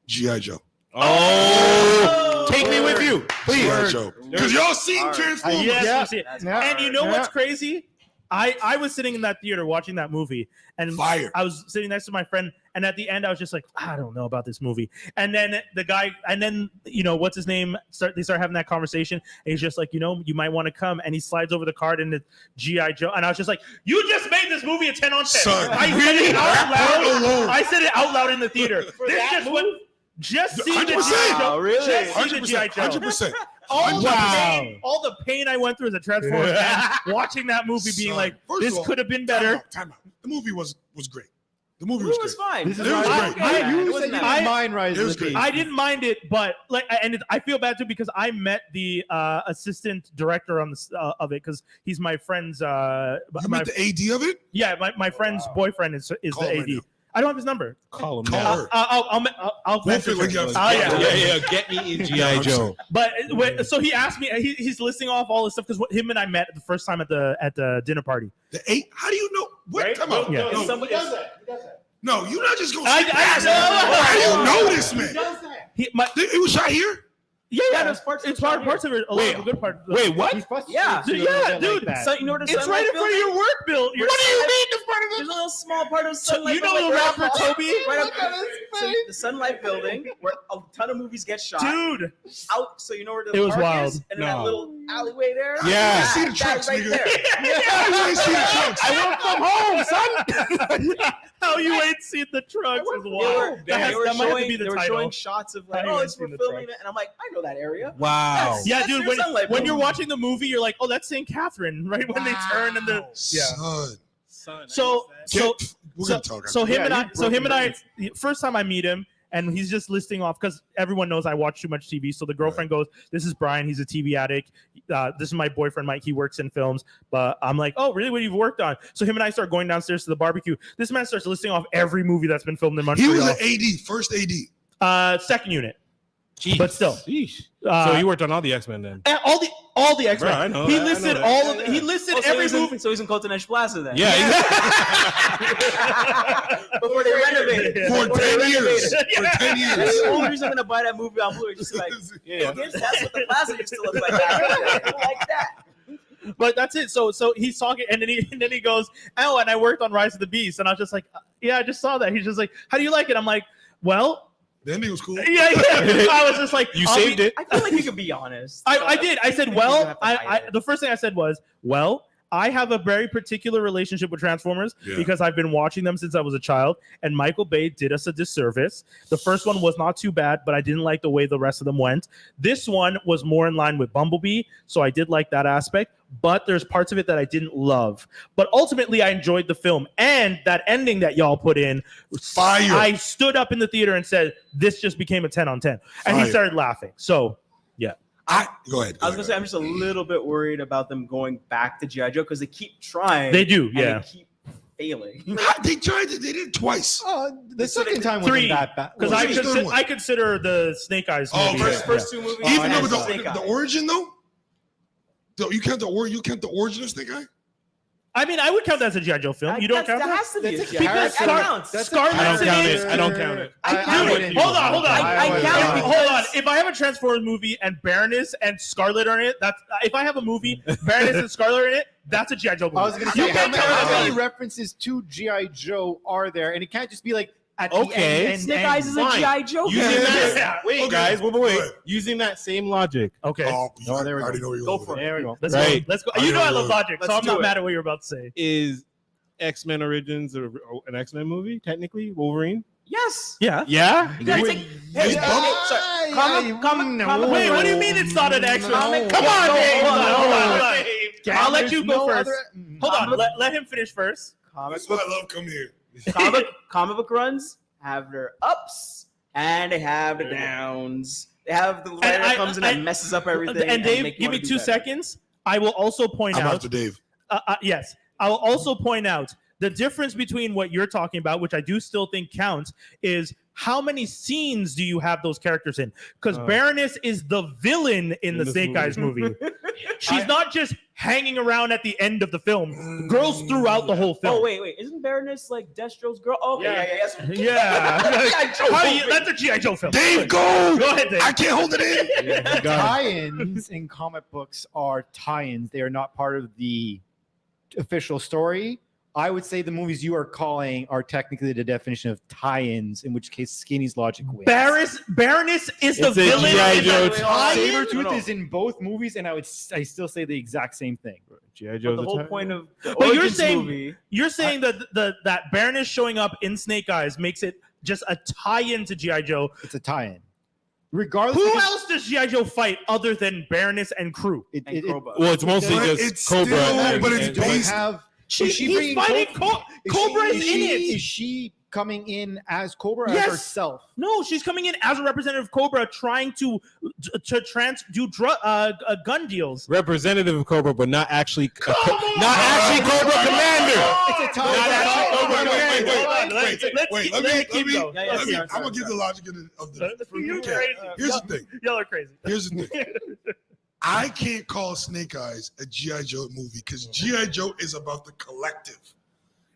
G.I. Joe. Oh, take me with you, please. G.I. Joe. Because y'all seen Transformers. Yes, Yeah. you see it. Yeah. And you know Yeah. what's crazy? I was sitting in that theater watching that movie, and Fire. I was sitting next to my friend, and at the end I was just like, I don't know about this movie. And then the guy, and then what's his name? They start having that conversation, and he's just like, you might want to come, and he slides over the card into G.I Joe, and I was just like, you just made this movie a 10 on 10. Son, I said it out loud. alone. I said it out loud in the theater. This just went. Just see the 100%. G.I. Joe. Really? Just see the G.I. Joe. 100%. All the pain I went through as a Transformers fan, watching that movie, being Son, like, first this of all, could have been better. Time out. The movie was great. The movie It was was great. fine. This is It was Rise- great. I- It you wasn't said you bad. didn't mind Rise It of was the good. Beast. I didn't mind it, but I feel bad too because I met the assistant director on the of it because he's my friend's. You met the AD of it? Yeah, my friend's boyfriend is Call the him right AD. now. I don't have his number. Call him Call now. her. I'll We'll feel like you have- Oh, yeah. Yeah. Get me in G.I. Joe. But so he asked me. He's listing off all this stuff because him and I met the first time at the dinner party. The 8? How do you know? What? Right? Come on. Yeah. No, Somebody does no, you're not just going to I say past know. it. How do you know this, man? It was shot here? Yeah, there's parts of it's it shot parts of it. A lot of the good parts. Wait, what? He's frustrated Yeah. too, a Yeah, little bit dude, like that. So you know what It's right in front of your work bill. What do you mean the front of it? There's a little small part of Sunlight. You know Building the right rapper up- Toby? Right up, so the Sunlight Building, where a ton of movies get shot. Dude, Out, so you know where the It was park wild. is, and in that No. little alleyway there. Yeah. I see the That trucks, right nigga. there. I ain't see the trucks. I work from home, son. How you ain't seen the trucks is They wild. were, That they might have to showing, be the they were title. showing shots of like, I oh, haven't it's for seen the filming truck. it, and I'm like, I know that area. Wow. Yeah, That's dude. your Sunlight When you're Building. watching the movie, you're like, "Oh, that's St. Catherine," right? When they turn and the Son. so We're going to talk. so after him Yeah, and I first time I meet him, and he's just listing off because everyone knows I watch too much TV. So the girlfriend goes, "This is Brian. He's a TV addict. This is my boyfriend Mike. He works in films." But I'm like, "Oh, really? What you've worked on?" So him and I start going downstairs to the barbecue. This man starts listing off every movie that's been filmed in He Montreal. was an AD, first AD. Second unit, Jeez. but still. Sheesh. Uh, So you worked on all the X-Men then? and all the X-Men. Bro, I know He that, I listed know that. all of Yeah, he yeah. listed Oh, so every he's in- movie. So he's in Cotoneige Plaza then. Yeah. Before they renovated. Yeah. For Before they 10 years. renovated. For 10 That's years. the only reason I'm gonna buy that movie on Blu-ray. Just like, Yeah. I guess that's what the plaza used to look like. Like that. But that's it. So he's talking, and then he goes, "Oh, and I worked on Rise of the Beast," and I was just like, "Yeah, I just saw that." He's just like, "How do you like it?" I'm like, "Well, The ending was cool. yeah." I was just like, You I'll saved be- it. I feel like you could be honest. I did. I said, You "Well, have to hide it. the first thing I said was, well." I have a very particular relationship with Transformers Yeah. because I've been watching them since I was a child, and Michael Bay did us a disservice. The first one was not too bad, but I didn't like the way the rest of them went. This one was more in line with Bumblebee, so I did like that aspect, but there's parts of it that I didn't love. But ultimately, I enjoyed the film, and that ending that y'all put in, Fire. I stood up in the theater and said, this just became a 10 on 10. And he Fire. started laughing. So, Go ahead. I was gonna say I'm just a little bit worried about them going back to G.I. Joe because they keep trying. they do, and yeah. They keep failing. They tried it. They did it twice. The second time Three, wasn't that bad. Because Well, I, he's done one. I consider the Snake Eyes Oh, movie. First two movies. Oh, Even I though saw the origin, though? You count the origin of Snake Eye? I mean, I would count that as a G.I. Joe film. You don't count that? that? Has to be. That's a a G.I. because That Scar- counts. Scarlet's I don't count in it. I don't count it. Dude, hold on. I count it. Hold on. If I have a Transformers movie and Baroness and Scarlet are in it, that's if I have a movie, Baroness and Scarlet are in it, that's a G.I. Joe movie. I was going to You say, can't tell how me many references to G.I. Joe are there? And it can't just be like at Okay. the end. And, Snake and Eyes is a fine. G.I. Joe. Using film. that, Yeah. wait, Okay. guys, wait. Go ahead. Using that same logic. Okay. Oh, Oh, there we I already go. know where you're Go going for with it. There we go. Let's Right. go. Let's go. I You know know I you love will. logic, so Let's I'm not do it. mad at what you're about to say. Is X-Men Origins an X-Men movie? Technically, Wolverine. Yes. Yeah. Yeah. You gotta take. It's Bumble- Sorry. Comic. Wait, what do you mean it's not an extra? Comic- Come on, No, Dave. hold on, Hold on. I'll let you go first. Hold on. Comic- Let him finish first. Comic That's why book. I love coming here. Comic book runs have their ups and they have the downs. They have the writer that comes in and messes up everything. And Dave, make you give wanna me do 2 better. seconds. I will also point I'm out. after Dave. Yes, I will also point out the difference between what you're talking about, which I do still think counts, is how many scenes do you have those characters in? Because Baroness is the villain in the this Snake movie. Eyes movie. She's not just hanging around at the end of the film. Girls throughout the whole film. Oh wait, isn't Baroness like Destro's girl? Oh, okay, yeah. Yeah. How do you- that's a G.I. Joe film. Dave, go! Go ahead, Dave. I can't hold it in. Tie-ins in comic books are tie-ins. They are not part of the official story, I would say the movies you are calling are technically the definition of tie-ins, in which case Skinny's logic wins. Baroness is the It's a villain. G.I. in Joe the tie-in? tie-in? Sabretooth is in both movies, and I still say the exact same thing. G.I. But Joe's the a whole tie- point of the But you're Origins saying movie, that Baroness showing up in Snake Eyes makes it just a tie-in to G.I. Joe. It's a tie-in. Regardless, Who because else does G.I. Joe fight other than Baroness and crew? it, and it, Cobra. Well, it's mostly But just it's Cobra. still- but it's you don't based- have. He's bringing fighting Cobra Cobra's in it. Is she coming in as Cobra or Yes. as herself? No, she's coming in as a representative of Cobra, trying to gun deals. Representative of Cobra, but not actually Come on! not actually Cobra Commander. It's a Not actually Cobra Commander. I'm gonna give the logic of the. You're Okay. crazy. Here's the thing. Y'all are crazy. Here's the thing. I can't call Snake Eyes a G.I. Joe movie because G.I. Joe is about the collective.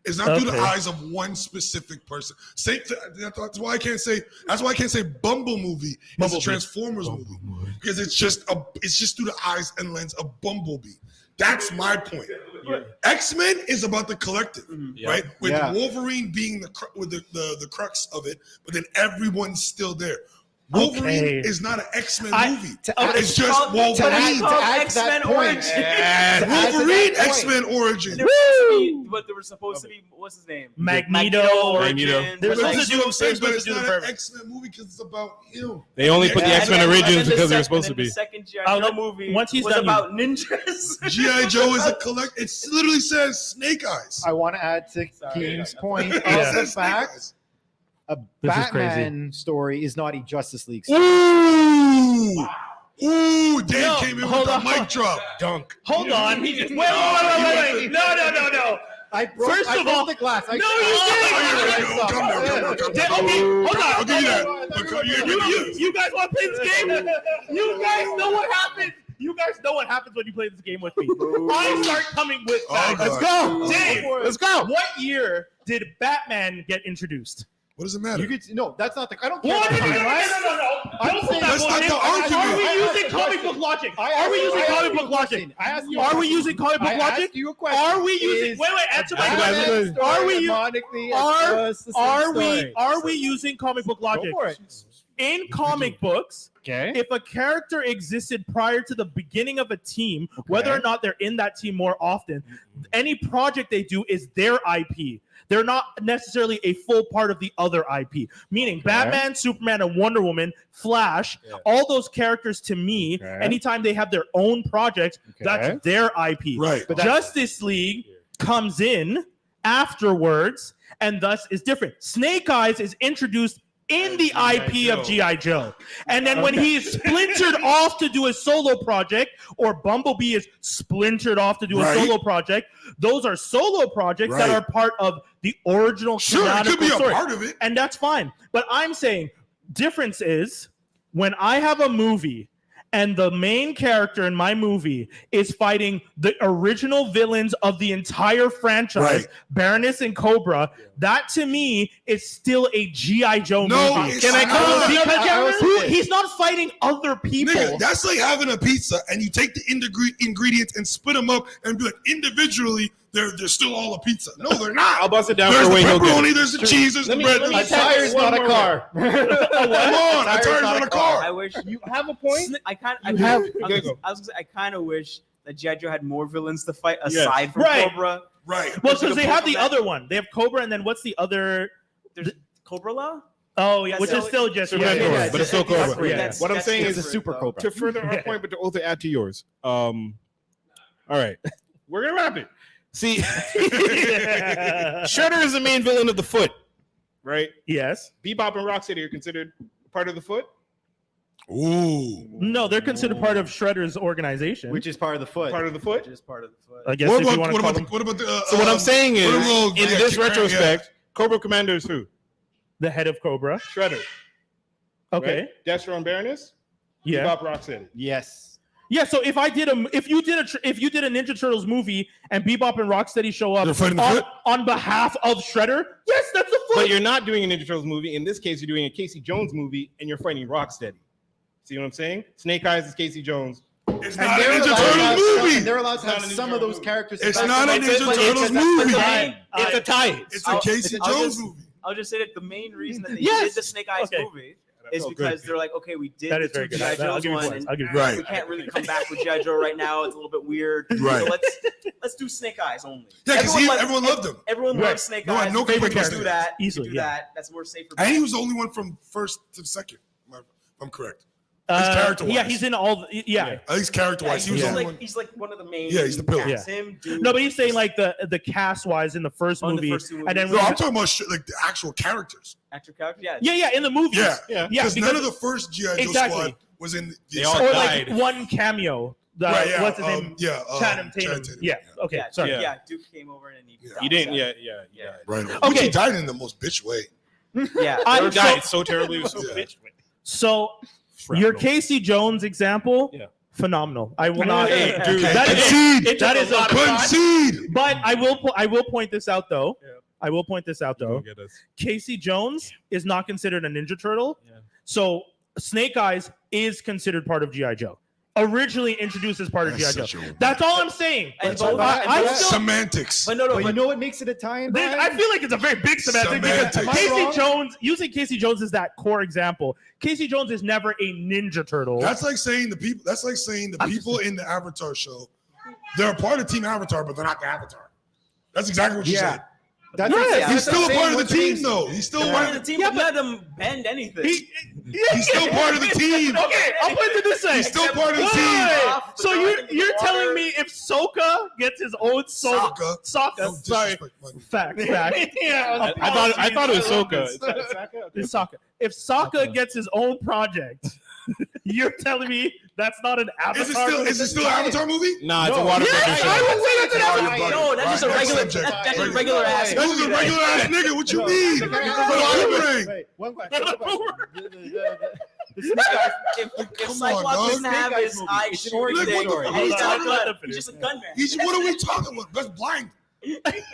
It's not through the Okay. eyes of one specific person. That's why I can't say. That's why I can't say Bumble movie is a Bumblebee. Transformers movie because it's just through the eyes and lens of Bumblebee. That's my point. X-Men is about the collective, right? With Wolverine being the crux of it, but then everyone's still there. Wolverine Okay. is not an X-Men movie. it's It's just called- Wolverine. to add to X-Men that point. Origins. Wolverine X-Men Origin. But there was supposed to be what's his name? Magneto. Origin. They're But supposed that's to do- what I'm saying, they're but supposed it's to do not the an perfect. X-Men movie because it's about him. They only put the Yeah, X-Men And then Origins the because they were sec- supposed to and then be. The second G.I. Oh, Joe let- movie once he's was done, about ninjas. G.I. Joe is a collect. It literally says Snake Eyes. I want to add to Sorry. Keem's point of Yeah. the It says Snake fact Eyes. a This is crazy. Batman story is not a Justice League story. Ooh. Ooh, Dave No, came in with hold a on. mic drop. Dunk. Hold on. Wait. No. First of all- the glass. No, you didn't. didn't. Calm down. Okay, hold on. I'll give you that. But You guys want to play this game? You guys know what happens. You guys know what happens when you play this game with me. I start coming with facts. Let's go. Dave, Let's go. what year did Batman get introduced? What does it matter? You could no. That's not the. I don't care. What? about the No. timeline. Don't pull that That's not bullshit. the argument. Are we I using asked comic you a book logic? I Are we asked using you comic a book question. logic? I asked you a Are we question. using comic book I logic? asked you a question. Are we using? Is Wait. Answer my a question. Batman story Are we u- canonically are- the same Are story? we using comic book Go logic? for it. In comic books, Okay. if a character existed prior to the beginning of a team, whether or not they're in that team more often, any project they do is their IP. They're not necessarily a full part of the other IP. Meaning Batman, Superman, and Wonder Woman, Flash, all those characters to me, anytime they have their own projects, that's their IP. Right. But Justice League comes in afterwards and thus is different. Snake Eyes is introduced in the IP of G.I. Joe. And then when he is splintered off to do a solo project, or Bumblebee is splintered off to do a solo project, those are solo projects that are part of the original Sure, it canonical could be a story. part of it. And that's fine. But I'm saying difference is when I have a movie and the main character in my movie is fighting the original villains of the entire franchise, Baroness and Cobra, that to me is still a G.I. Joe No, movie. it's not. Because he's not fighting other people. Nigga, that's like having a pizza and you take the ingredients and split them up and be like, individually, they're still all a pizza. No, they're not. I'll bust it down There's for the Wayne. pepperoni, there's the cheese, there's the bread. A there's the tire's sauce. not a car. Come on, a tire's not a I car. wish You have a point. I kind. You have- I kind of wish that G.I. Joe had more villains to fight aside from Right. Cobra. Right. Well, Just because to they pull have from the that. other one. They have Cobra, and then what's the other? There's Cobra Law. Oh, yeah, That's which is still just Superman Cobra, yeah, but it's still that's- Cobra. that's- What I'm that's saying It's is a super Cobra. to further our point, but to also add to yours. All right, we're gonna wrap it. See, Shredder is the main villain of the Foot, right? Yes. Bebop and Rocksteady are considered part of the Foot. Ooh. No, they're considered part of Shredder's organization. Which is part of the foot. Part of the Foot. Just part of the foot. I guess What if you about, want what to call about, them what about the? So what I'm saying is, what about- in yeah, this yeah. retrospect, Cobra Commander is who? the head of Cobra. Shredder. Okay. Right? Destro and Baroness. Yeah. Bebop, Rocksteady. Yes. Yeah. So if you did a Ninja Turtles movie and Bebop and Rocksteady show They're up fighting the Foot? on behalf of Shredder, yes, that's the But Foot. you're not doing a Ninja Turtles movie. In this case, you're doing a Casey Jones movie, and you're fighting Rocksteady. See what I'm saying? Snake Eyes is Casey Jones. It's And not a they're Ninja allowed to have Turtles some- movie. and they're allowed to It's have not a some Ninja of those Turtles characters. It's back. not a Ninja Turtles movie. It's a tie. It's a Casey I'll Jones just- movie. I'll just say that the main reason that they Yes. did the Snake Eyes Okay. movie is Oh, because good. they're like, okay, we did That the is very two good. G.I. I'll Joes give you one, points. and I'll give you Right. we can't really come back with G.I. Joe right now. It's a little bit weird. Right. So let's do Snake Eyes only. Yeah, because everyone loved him. Everyone Right. loves Snake No, Eyes. no We complaint can with do Snake that. Easily, We can do yeah. that. That's more safer. And he was the only one from first to second. If I'm correct. character-wise. Yeah, he's in all. Yeah. At least character-wise, he was the only one. He's like one of the main. Yeah, he's the pillar. cast. Him, dude. No, but he's saying like the cast wise in the first On the movie, first two and then movies. No, we, I'm talking about like the actual characters. actor character. Yeah. yeah, in the movies. Yeah, yeah, Because none because of the first G.I. Joe Exactly. squad was in the They all second. or died. like one cameo. The, Right, yeah, what's his name? yeah, Channing Tatum. Yeah. Okay. Yeah, Sorry. Duke, Yeah. Duke came over and he. Yeah. He didn't. Yeah. Right. Okay. Which he died in the most bitch way. Yeah. I- He died so terribly. It was so Yeah. bitch. So your Casey Jones example, Yeah. phenomenal. I will not. Hey, dude. that is Concede. that is a Concede. But I will point this out though. Yeah. I will point this out though. Get us. Casey Jones is not considered a Ninja Turtle. Yeah. So Snake Eyes is considered part of G.I. Joe. Originally introduced as part of G.I. That's Joe. such a- That's all I'm saying. And But- both- I and both- still- Semantics. But no, But you know what makes it a tie-in? Brian? I feel like it's a very big semantic because Semantics. Am I Casey wrong? Jones, using Casey Jones as that core example, Casey Jones is never a Ninja Turtle. That's like saying the people. That's like saying the people in the Avatar show, they're a part of Team Avatar, but they're not the Avatar. That's exactly what you Yeah. said. That's Yeah, exactly He's the still a same part of the with team, Casey. though. He's still They're part part of of the the team. But let them bend anything. He's still part of the team. Okay, I'll put it this way. He's still part of the Wait, team. So you're telling me if Sokka gets his own soul, Sokka. Sokka, No sorry, disrespect, buddy. fact. Yeah, I thought it was love Sokka. this. It's Sokka. If Sokka gets his own project, you're telling me that's not an Avatar? Is it still an Avatar movie? Nah, it's a No. waterbender Yes, show. I would say that's an Oh, Avatar. you're bugging. No, that's just a Right, regular. next subject. That's just a Regular. regular ass. That's just a regular ass nigga. What you mean? Okay, Wondering. Wait, one question. The Snake Eyes- If Come on, Cyclops dog. doesn't have Snake Eyes his movie. eye It's an shooting origin thing, story. and he's Hold not on, a let gun, him he's just a gunman. What are we talking about? That's blind.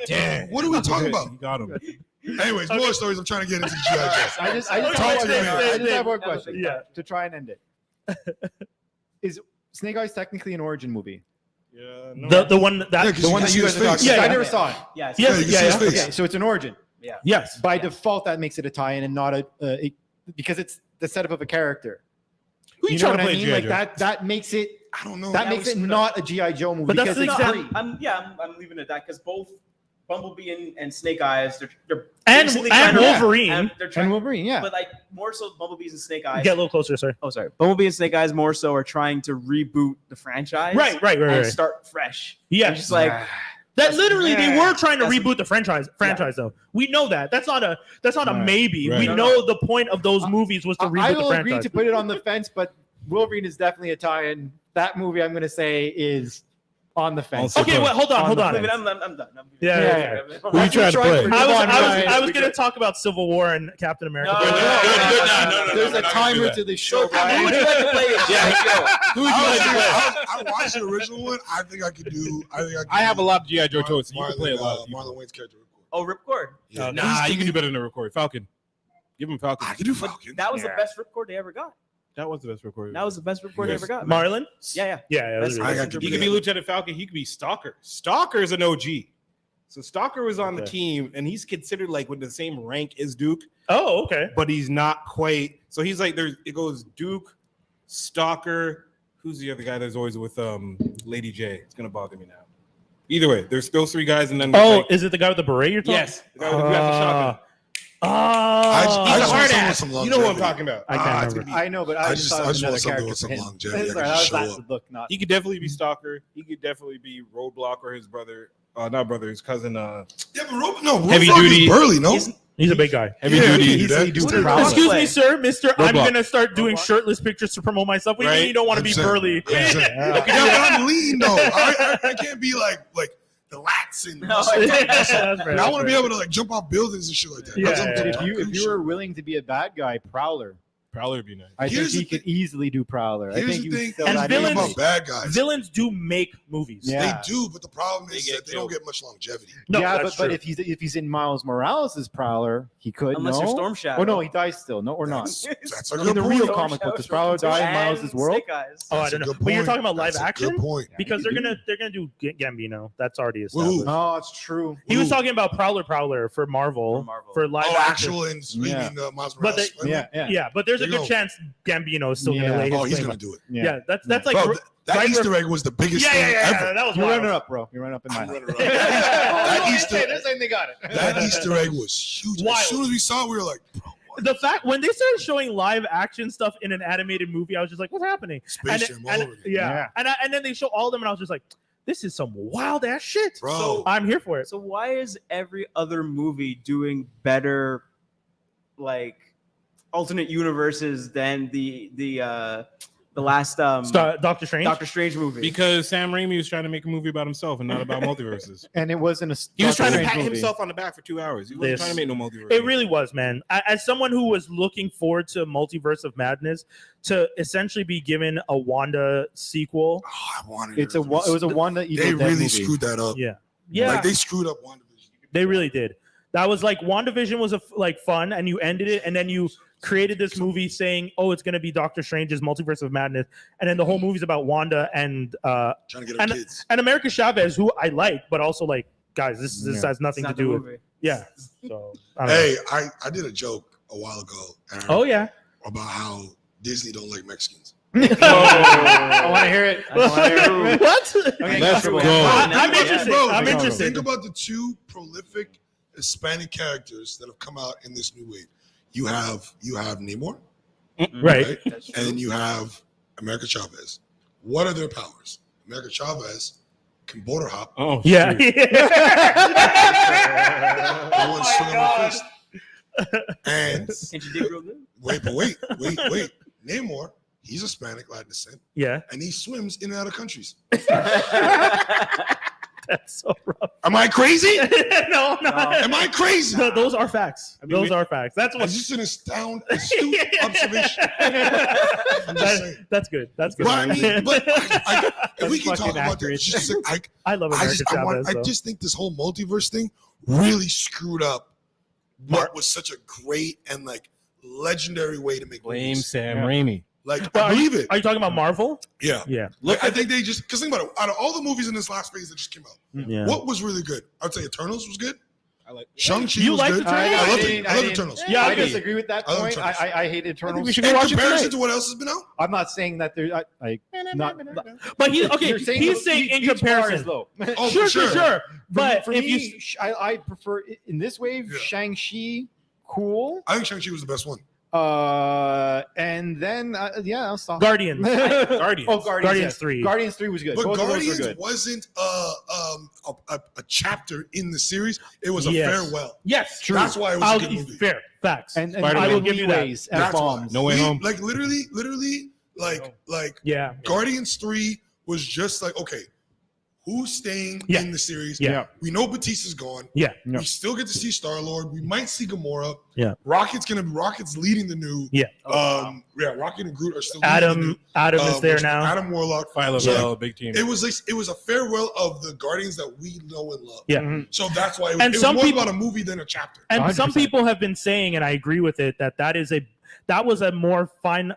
Damn. What are we talking about? You got him. Anyways, more stories. I'm trying to get into the G.I. Joe. I just Talk to me. I just have one question. Yeah. To try and end it. Is Snake Eyes technically an origin movie? Yeah. No. The one that Yeah, 'cause The you one can that see you his guys are talking face. Yeah, about. I yeah. never saw it. Yes. Yes, Yeah, you can see his face. Okay, so it's an origin. yes. By default, that makes it a tie-in and not because it's the setup of a character. Who you You know trying what to I play, mean? G.I. Like Joe? that makes it I don't know. that makes it not a GI Joe movie But that's because the it's example. free. I'm leaving it at that because both Bumblebee and Snake Eyes, they're And basically and trying to- Wolverine. and they're trying, And Wolverine, yeah. but like more so Bumblebees and Snake Eyes. Get a little closer, sorry. Oh, sorry. Bumblebee and Snake Eyes more so are trying to reboot the franchise, Right. and start fresh. Yeah. And just like That literally they were trying to That's- reboot the franchise though. We know that. That's not a Right. maybe. Right. We No, know the point of those movies was to I reboot the will agree franchise. to put it on the fence, but Wolverine is definitely a tie-in. That movie, I'm going to say, is on the fence. Also- Okay, wait, hold on. On the I'm fence. done. I'm done. Yeah, Who you trying to play? I was gonna talk about Civil War and Captain America. No, but- no. There's we're a not gonna do timer that. to the show, Who would you Brian. like to play? Yeah. Who would you like to play? I watched the original one. I think I could do. I have a lot of G.I. Joe toys, so you can play a lot of people. Marlon Wayne's character. Oh, Ripcord. Yeah, Nah, you can do better than a record. Falcon. Give him Falcon. I can do But Falcon. that was the Yeah. best Ripcord they ever got. That was the best record. That was the best Ripcord they Yes. ever got. man. Marlon. Yeah. Yeah, That's- that's I really got good. to He could be Lieutenant Falcon. He could be Stalker. Stalker is an OG. So Stalker was on the Okay. team, and he's considered like with the same rank as Duke, Oh, okay. but he's not quite. So he's like there's it goes Duke, Stalker. Who's the other guy that's always with Lady J? It's gonna bother me now. Either way, there's those three guys, and then Oh, like, is it the guy with the beret you're talking? yes, the guy who has the shotgun. I Oh, just He's a want hard someone with ass. some You know what I'm longevity. talking about. I can't it's remember. gonna be- I know, but I I just just thought of want another something character with some for him. longevity. I Sorry, can that just was show that's up. the look, not. He could definitely be Stalker. He could definitely be Roadblock or his brother, not brother, his cousin. Yeah, but Roadblock Heavy is duty. Burly, no? He's a big guy. Heavy Yeah, duty. he can do that. He's Dude, Prowler. Excuse me, sir, Mister. I'm Roadblock. gonna start doing shirtless pictures to promote myself. What do you mean Right. you don't want to be 100%. burly? 100%. Yeah, but I'm lean though. I can't be like the lats and No, muscle. That's fair, And I that's want to be fair. if you were willing to be a bad guy, Prowler. If you were willing to be a bad guy, Prowler. Prowler would be nice. I think Here's he the could easily do Prowler. I Here's think the he would thing. fill And that villains- About easily. bad guys. Villains do make movies. Yeah. They do, but the problem is They that get they don't killed. get much longevity. No, yeah, that's but true. if he's in Miles Morales' Prowler, he could. Unless no? you're Storm Shadow. Oh no, he dies still. No, or not. That's a In good the point. real Storm comic book, Shadow, does Prowler Storm die in Shadow, Miles' and world? Snake Eyes. Oh, I That's a don't know. good But you're point. talking about live That's a action good point. because they're gonna do Gambino. That's already established. Oh, it's true. He was Ooh. talking about Prowler for Marvel For Marvel. live Oh, action. actual and Yeah. Miles But Morales. Yeah. But there's a There you good go. chance Gambino is still Yeah. gonna lay his Oh, he's claim gonna on- do it. Yeah, that's like Bro, gr- that right Easter where- egg was the biggest yeah, thing yeah, yeah, ever. that was You're wild. running up, bro. You're running up in my I'm head. running around. That Oh, Easter, they're saying they got it. that Easter egg was huge. Wild. As soon as we saw it, we were like, bro, what? The fact when they started showing live action stuff in an animated movie, I was just like, "What's happening?" Space Jam all over again. yeah, and then they show all of them, and I was just like, "This is some wild ass shit." Bro. So I'm here for it. So why is every other movie doing better, like alternate universes than the last Doctor Strange. Doctor Strange movie? Because Sam Raimi was trying to make a movie about himself and not about multiverses. And it wasn't a. He was trying to Strange pat movie. himself on the back for 2 hours. He wasn't This- trying to make no multiverse. It really was, man. As someone who was looking forward to Multiverse of Madness, to essentially be given a Wanda sequel, Oh, I wanted It her. was a Wanda Evil They Dead really movie. screwed that up. yeah, Like they screwed up WandaVision. they really did. That was like WandaVision was like fun, and you ended it, and then you created this movie saying, "Oh, it's going to be Doctor Strange's Multiverse of Madness," and then the whole movie's about Wanda and Trying to get our and- kids. America Chavez, who I like, but also like, guys, this Yeah. has nothing to Not the do with movie. yeah. So I don't know. Hey, I did a joke a while ago, Aaron, Oh yeah. about how Disney don't like Mexicans. I want to hear it. I wanna hear it. What? Okay, Let's go. go. I'm interested. Bro, I'm think interested. Think about the two prolific Hispanic characters that have come out in this new wave. You have Namor, Right. That's and then true. you have America Chavez. What are their powers? America Chavez can border hop. Oh, Yeah. shoot. No one's swinging on fist. And And she did real good. wait. Namor, he's Hispanic, Latin descent, Yeah. and he swims in and out of countries. That's so rough. Am I crazy? no. Am I crazy? No, those are facts. I mean, Those are facts. That's what. That's just an astute observation. I'm just saying. That's good. That's good. But I mean, but if we That's can talk fucking about that, accurate. it's just like, I love I America just, Chavez. I so. just think this whole multiverse thing really screwed up what was such a great and like legendary way to make Blame movies. Sam Raimi. Like, But I believe it. Are you talking about Marvel? Yeah. Yeah. Look, I think they just, because think about it, out of all the movies in this last phase that just came out, Yeah. what was really good? I would say Eternals was good. I like. Shang-Chi You was like good. Eternals? I love didn't- it. I love didn't- Eternals. Yeah, I okay. disagree with that I love point. Eternals. I hate Eternals. we should In go watch it comparison tonight. to what else has been out, I'm not saying that there. Not. But he's okay. You're saying He's saying in each bar comparison. is low. Oh, sure, for sure. But for if me, you I prefer in this wave Yeah. Shang-Chi, cool. I think Shang-Chi was the best one. And then I'll stop. Guardians, Guardians. Oh, Guardians Guardians yes. 3. Guardians 3 was good. But Both of those were Guardians good. wasn't a chapter in the series. It was a Yes. farewell. yes, True. That's why it was I'll a good give movie. fair facts. And Spider-Man. I will give you that. ways That's why. F-bombs. No Way Home. Like literally, like yeah, Guardians 3 was just like, okay, who's staying Yeah. in the series? Yeah. We know Batista's gone. yeah, Yeah. We still get to see Star-Lord. We might see Gamora. Yeah. Rocket's leading the new. Yeah. Rocket and Groot are still leading Adam is there which- now. Adam Warlock. Philo So, Bell, big team. It was like it was a farewell of the Guardians that we know and love. Yeah. Mhm. So that's why it And was some more people- about a movie than a chapter. And 100%. some people have been saying, and I agree with it, that was a more fine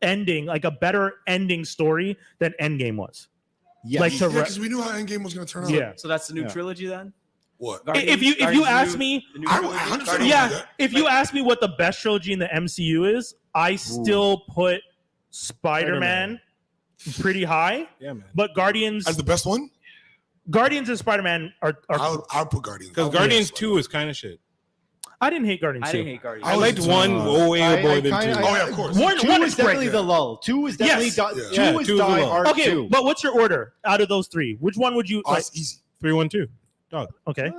ending, like a better ending story than Endgame was. Yes. Like to Because we knew how Endgame was going to turn out. Yeah. So that's the new Yeah. trilogy then? What? If you ask me, the new I trilogy? 100% Guardians- Yeah. yeah, if you ask me what the best trilogy in the MCU is, I still put Spider-Man pretty high, Yeah, man. but Guardians As the best one, and Spider-Man are I'll put Guardians. Because Guardians 2 is kind of shit. I didn't hate Guardians I 2. didn't hate Guardians. I I was- liked one way I more than kinda- 2. Oh, yeah, of course. One Two is is definitely great. the lull. Two is definitely Yes. Yeah. two is Two is the Die lull. Hard Okay, 2. but what's your order out of those three? Which one would you Oh, like? it's easy. 3-1-2. Okay,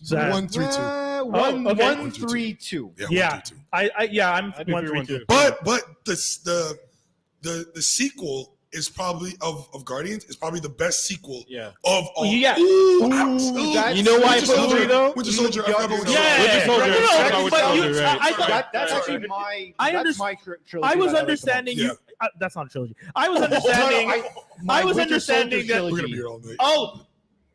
Zach. 1, 3, 2. One, okay. 1, 1, 3, 2. Yeah. 1, 3, 2. I'm I do 1, 3, 2. 3-1-2. But the sequel is probably of Guardians is probably the best sequel Yeah. of all. Yeah. That's- You know why I Winter put Soldier, three though? Winter Soldier. I forgot about Winter Yeah. Soldier. Winter Soldier. No, I forgot but Winter you- Soldier, right. I thought- That's Sorry. actually my. I That's underst- my trilogy. I was that like the most. understanding you. That's not a trilogy. I was No, no, understanding. my I was Winter understanding Soldier that- We're gonna trilogy. be here all night. Oh,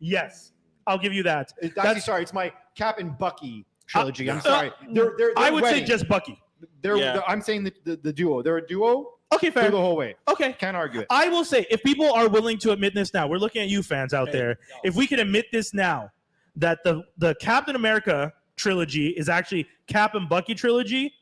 yes, I'll give you that. It's actually, sorry, it's my Cap and Bucky trilogy. I'm uh, sorry. They're I would say wedding. just Bucky. Yeah. I'm saying the duo. They're a duo Okay, through fair. the whole way. Okay. Can't argue it. I will say, if people are willing to admit this now, we're looking at you fans out there. If we can admit this now, that the Captain America trilogy is actually Cap and Bucky trilogy,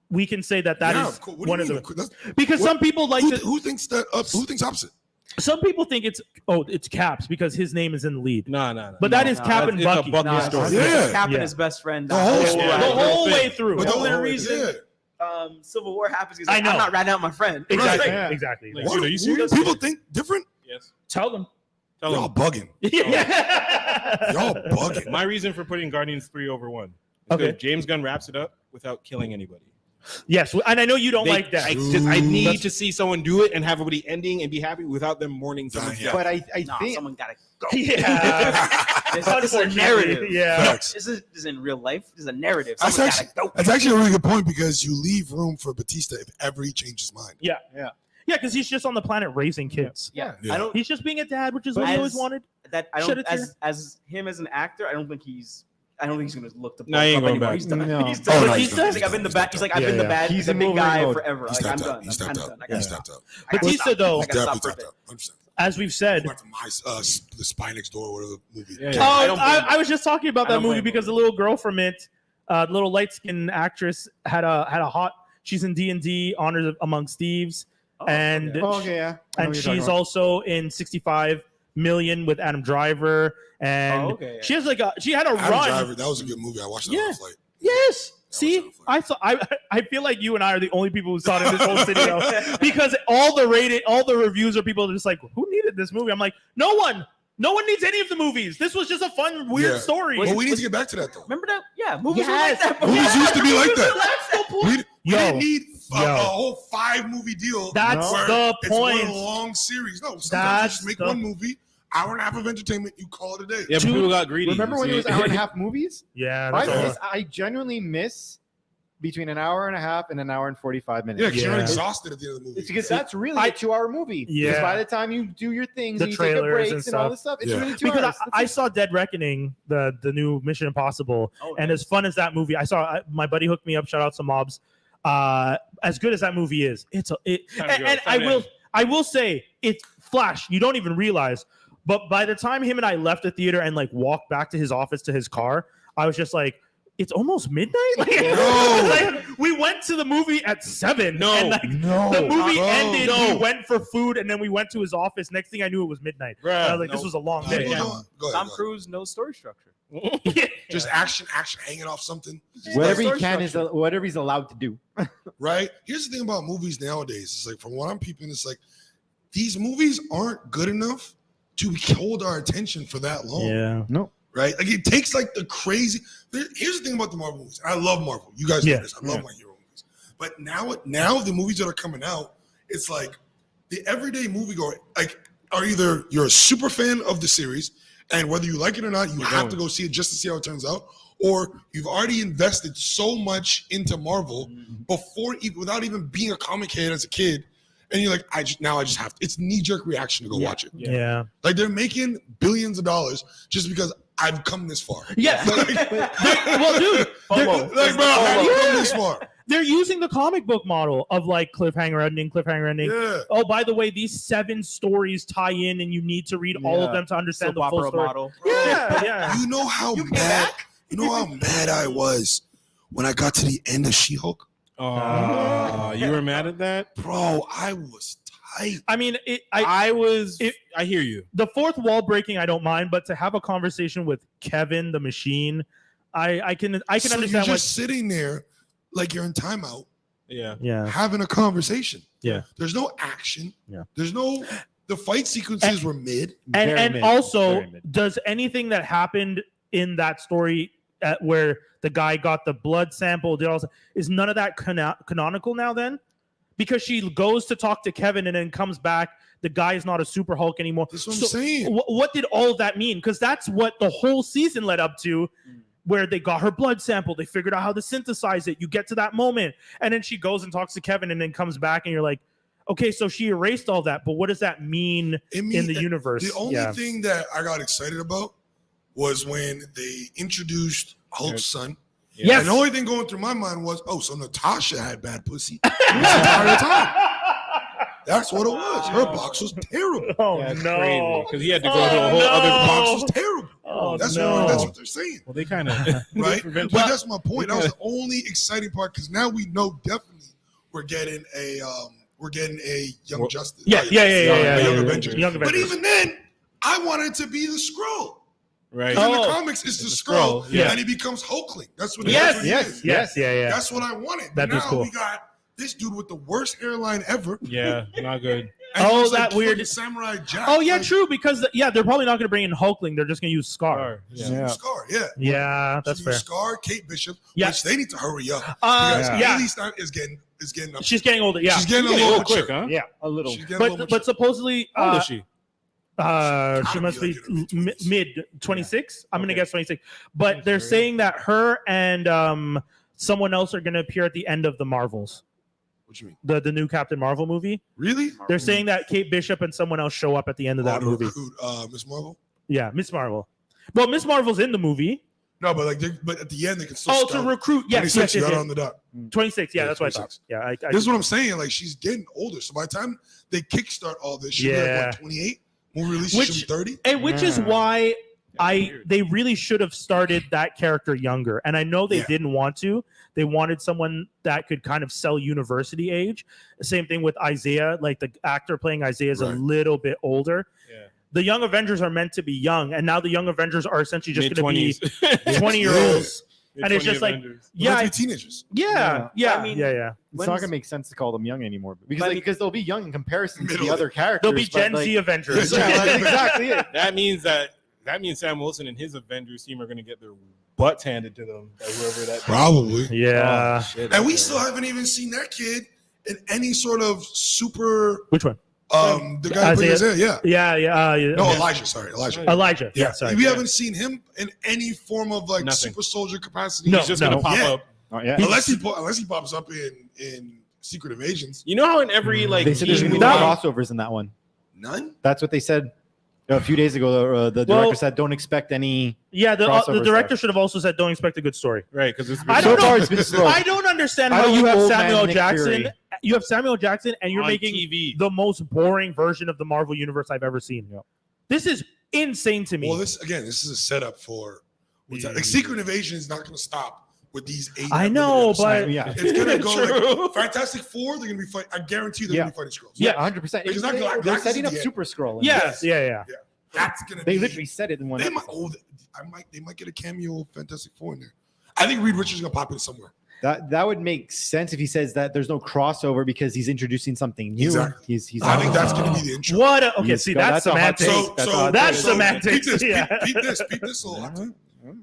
we can say that is of course. What do one you of mean? the. That's- Because some people like to. who thinks that? Who thinks opposite? Some people think it's Caps because his name is in the lead. No. But that is Cap and It's a Bucky. Bucky Nah, story. Yeah. Cap Yeah. and his best friend. The whole story. The whole way through. But The the only whole- reason yeah. Civil War happens is I like, know. I'm not ratting out my friend. Exactly. Yeah. Exactly. Like, Why dude, are you serious? People think different. Yes. Tell them. Tell Y'all them. bugging. Yeah. Y'all bugging. My reason for putting Guardians 3 over 1. Okay. James Gunn wraps it up without killing anybody. Yes, and I know you don't like that. I need to see someone do it and have everybody ending and be happy without them mourning someone's Yeah. death. But I Nah, think someone gotta go. Yeah. This is a narrative. Yeah. Facts. This is in real life. This is a narrative. That's Someone actually, gotta go. that's actually a really good point because you leave room for Batista if ever he changes his mind. Yeah, because he's just on the planet raising kids. Yeah. Yeah. I don't. He's just being a dad, which is But what he as- always wanted. That I Shed don't. a tear. As him as an actor, I don't think he's gonna look the No, he ain't up going anymore. back. He's done. No. He's Oh, done. no, he's, he's done. like I've been the bad. He's like I've Yeah, been the yeah. bad. He's the in big guy Wolverine mode. forever. He Like I'm stepped done. up. He stepped I'm up. done. I He gotta stepped up. I gotta Batista, stop. though- I gotta stop Definitely for a stepped bit. up. 100%. As we've said. Back to my the Spy Next Door, whatever the movie. Yeah, Oh, yeah. I don't blame I was just talking about I that don't movie blame because the little girl from it, the little light skinned actress, had a hot. She's in D&D, Honors Amongst Thieves, and okay. Oh, okay, yeah. I know and what you're talking she's about. also in 65 Million with Adam Driver, and Oh, okay, yeah. she has she had a Adam run. Driver, that was a good movie. I watched that Yeah. on the flight. Yes. See, was so I feel like you and I are the only people who saw it in this whole city though, because all the reviews are people just like, who needed this movie? I'm like, no one needs any of the movies. This was just a fun, weird Yeah. story. But we need to get back to that though. Remember that? Yeah, movies Yes. were like that. Movies used to be like that. That's the point. We Yo. didn't need a Yo. whole 5 movie deal. That's where the it's one point. long series. No, sometimes That's you just make the- one movie, hour and a half of entertainment, you call it a day. Yeah, but people got greedy. Remember when it was hour and a half movies? Yeah, that's all. I genuinely miss between an hour and a half and an hour and 45 minutes. Yeah, because you're Yeah. exhausted at the end of the movie. It's because that's really I- a 2-hour movie. Yeah. Because by the time you do your things, The and you take a trailers breaks and and, all stuff. this stuff, it's Yeah. really 2 Because hours. I saw Dead Reckoning, the new Mission Impossible, Oh, and as fun as that movie, my buddy hooked me up. Shout out to Mobs. As good as that movie is, Time to go. and Time to end. I will say it's Flash. You don't even realize, but by the time him and I left the theater and like walked back to his office to his car, I was just like, it's almost midnight. Like, No. like, we went to the movie at 7. No. and, like, no. the movie bro, ended. no. We went for food, and then we went to his office. Next thing I knew, it was midnight. Bruh, And I was like, no. this was a long Go day. ahead, Yeah. go ahead, go Tom ahead. Cruise knows story structure. Just action hanging off something. Whatever he Story can is structure. whatever he's allowed to do. Right? Here's the thing about movies nowadays. It's like, from what I'm peeping, it's like these movies aren't good enough to hold our attention for that long. Yeah. Right? Like it takes like the crazy. Here's the thing about the Marvel movies. I love Marvel. You guys know Yeah. this. I love my hero movies. But now the movies that are coming out, it's like the everyday moviegoer like are either you're a super fan of the series, and whether you like it or not, you have to go see it just to see how it turns out, or you've already invested so much into Marvel without even being a comic head as a kid. And you're like, I just have to. It's knee-jerk reaction to go watch it. Yeah. Like they're making billions of dollars just because I've come this far. Yeah. Like, Well, dude, like, bro, how you come this far? they're using the comic book model of like cliffhanger ending. Yeah. Oh, by the way, these 7 stories tie in, and you need to read all of Yeah. them to understand Soap the full opera story. model. Yeah, yeah. You know how mad? You know how mad I was when I got to the end of She-Hulk, Oh, you were mad at that? bro. I was tight. I mean, I hear you. the fourth wall breaking, I don't mind, but to have a conversation with Kevin the Machine, I can So understand you're what. just sitting there like you're in timeout Yeah. Yeah. having a conversation. Yeah. There's no action. Yeah. There's no. The fight sequences were mid. And Very and mid. also, Very mid. does anything that happened in that story where the guy got the blood sample, did all is none of that canonical now? Then, because she goes to talk to Kevin and then comes back. The guy is not a super Hulk anymore. That's what I'm saying. What did all of that mean? Because that's what the whole season led up to, where they got her blood sample. They figured out how to synthesize it. You get to that moment, and then she goes and talks to Kevin, and then comes back, and you're like, okay, so she erased all that, but what does that mean in the universe? The only thing that I got excited about was when they introduced Hulk's son. Yes. And the only thing going through my mind was, oh, so Natasha had bad pussy the entire time. That's what it was. Her box was terrible. Oh, That's no. because he had to go to a whole other Box box. was terrible. Oh, That's no. what they're saying. Well, they kind of Right? But that's my point. That was the only exciting part, because now we know definitely we're getting a Young Justice. Yeah. Young Avengers. Young But Avengers. even then, I wanted to be the Skrull. right. Because in the Oh. comics, it's the It's the Skrull, Skrull, yeah. and he becomes Hulkling. That's what Yes, that's what he yes, is. yes, yeah. That's what I wanted. That But was now cool. we got this dude with the worst hairline ever. Yeah, not good. And he Oh, looks that like weird- fucking Samurai Jack. Oh, yeah, like, true, because, they're probably not going to bring in Hulkling. They're just going to use Scar. Yeah. Scar, yeah. Yeah, that's So fair. Scar, Kate Bishop, Yeah. which they need to hurry up. Because Yeah. Haley Stein is getting up. She's getting older, yeah. She's getting a Getting little old quick, mature. huh? Yeah, a little. She's getting a little But mature. supposedly, How old is she? she must be like in her mid-twenties. mid 26. I'm gonna Okay. guess 26. But they're Sure. saying that her and someone else are gonna appear at the end of the Marvels, What you mean? the new Captain Marvel movie. Really? They're saying that Kate Bishop and someone else show up at the end of that to movie. recruit, Miss Marvel? Yeah, Miss Marvel. Well, Miss Marvel's in the movie. No, but but at the end they can still. Oh, to start. recruit. Yes, 26, yes, you got yes. on the dot. 26. Yeah, Yeah, that's what I 26. thought. Yeah, I This is what I'm saying. Like, she's getting older. So by the time they kickstart all this, she'll be Yeah. like, what, 28? Movie release, she Which- should be 30? and which is Yeah. why weird. they really should have started that character younger. And I know they Yeah. didn't want to. They wanted someone that could kind of sell university age. Same thing with Isaiah. Like, the actor playing Isaiah is a Right. little bit older. Yeah. The Young Avengers are meant to be young, and now the Young Avengers are essentially just going to be Mid-20s. 20-year-olds. And it's just like, Avengers. yeah, They're teenagers. yeah. I mean, yeah. It's not gonna make sense to call them young anymore because But I mean- because they'll be young in comparison to Middle. the other characters. They'll be but, Gen like, Z Avengers. Yeah, that's exactly it. That means Sam Wilson and his Avengers team are going to get their butts handed to them by whoever that. Probably. Yeah. Oh, shit, And we okay. still haven't even seen that kid in any sort of super. Which one? The guy who played Isaiah, yeah. Yeah. No, Elijah. Sorry, Elijah. Elijah. Yeah, Sorry. we Yeah. haven't seen him in any form of like Nothing. super soldier capacity. No, He's just going to pop Yeah. up. Oh, yeah. unless he pops up in Secret Invasions. You know how in every like They said there's team gonna be movie- no crossovers in that one. None. That's what they said a few days ago. The Well- director said, "Don't expect any." Yeah, the Crossover director stuff. should have also said, "Don't expect a good story." right? Because it's I So don't know. far, it's been slow. I don't understand I how don't you like have old man Samuel Nick Jackson. Fury. You have Samuel Jackson, and you're on making TV. the most boring version of the Marvel universe I've ever seen. Yep. This is insane to me. Well, this is a setup for like Secret Invasion is not going to stop with these 8. I know, episodes. but Yeah, It's gonna go True. like Fantastic Four. They're gonna be fighting. I guarantee they're gonna be fighting Skrulls. yeah, 100%. Because I got- They're I setting can up see the Super Scroll. yes, yeah. That's gonna. They be, literally said it in one. They might. episode. They might get a cameo of Fantastic Four in there. I think Reed Richards is gonna pop in somewhere. That would make sense if he says that there's no crossover because he's introducing something new. Exactly. He's I think that's gonna be the intro. What? Okay, He's see, got- that's that's a hot semantics. take. That's so semantics. Peep this, Yeah. peep this little hot take.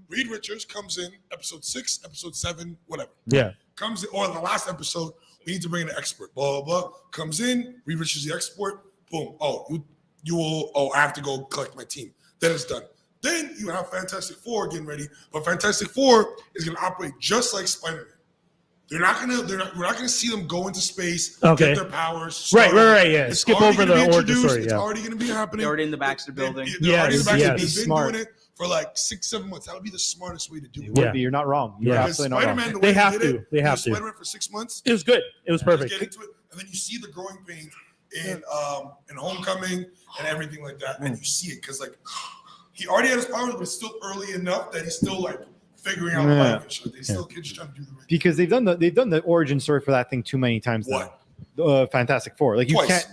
Reed Richards comes in episode 6, episode 7, whatever. Yeah. Comes in, or the last episode, we need to bring in an expert. Blah blah blah. Comes in, Reed Richards the expert. Boom. Oh, you will. Oh, I have to go collect my team. Then it's done. Then you have Fantastic Four getting ready, but Fantastic Four is going to operate just like Spider-Man. We're not gonna see them go into space, Okay. get their powers. Right. Yeah. It's Skip already over gonna be the origin introduced. story. It's Yeah. already going to be happening. They're already in the Baxter building. They're already in the Baxter. Yes. They've been Smart. doing it for like 6-7 months. That would be the smartest way to do It it. would Yeah. be. You're not wrong. You're Yeah. Because absolutely not wrong. Spider-Man, the way They have did to. it, They you have do to. Spider-Man for 6 months. It was good. It was Just perfect. get into it, and then you see the growing pains in Homecoming and everything like that, and you see it because like he already had his powers, but it's still early enough that he's still like figuring out life and shit. He's still kids trying to do the right. Because they've done the origin story for that thing too many times. What? Now. Fantastic Four. Like you Twice. can't.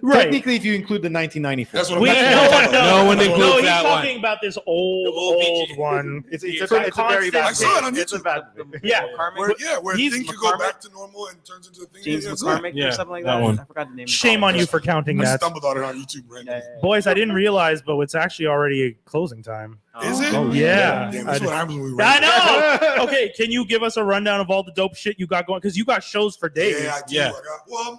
Right. Technically, if you include the 1994. That's what We, I'm no, talking about. No one includes no, he's that one. talking about this The old old one. It's a a very constant bad I saw it on It's a YouTube. bad. Yeah. Where He's things could go McCormick. back to normal and turns into a thing. James Yeah, it's McCormick Yeah, or something like that that. one. I forgot the name. Shame on you for counting I that. stumbled on it on YouTube right now. Boys, I didn't realize, but it's actually already closing time. Is it? Oh, yeah. Damn, that's what happens when we I rank. know. Okay, can you give us a rundown of all the dope shit you got going? Because you got shows for days. Yeah, I do. Yeah.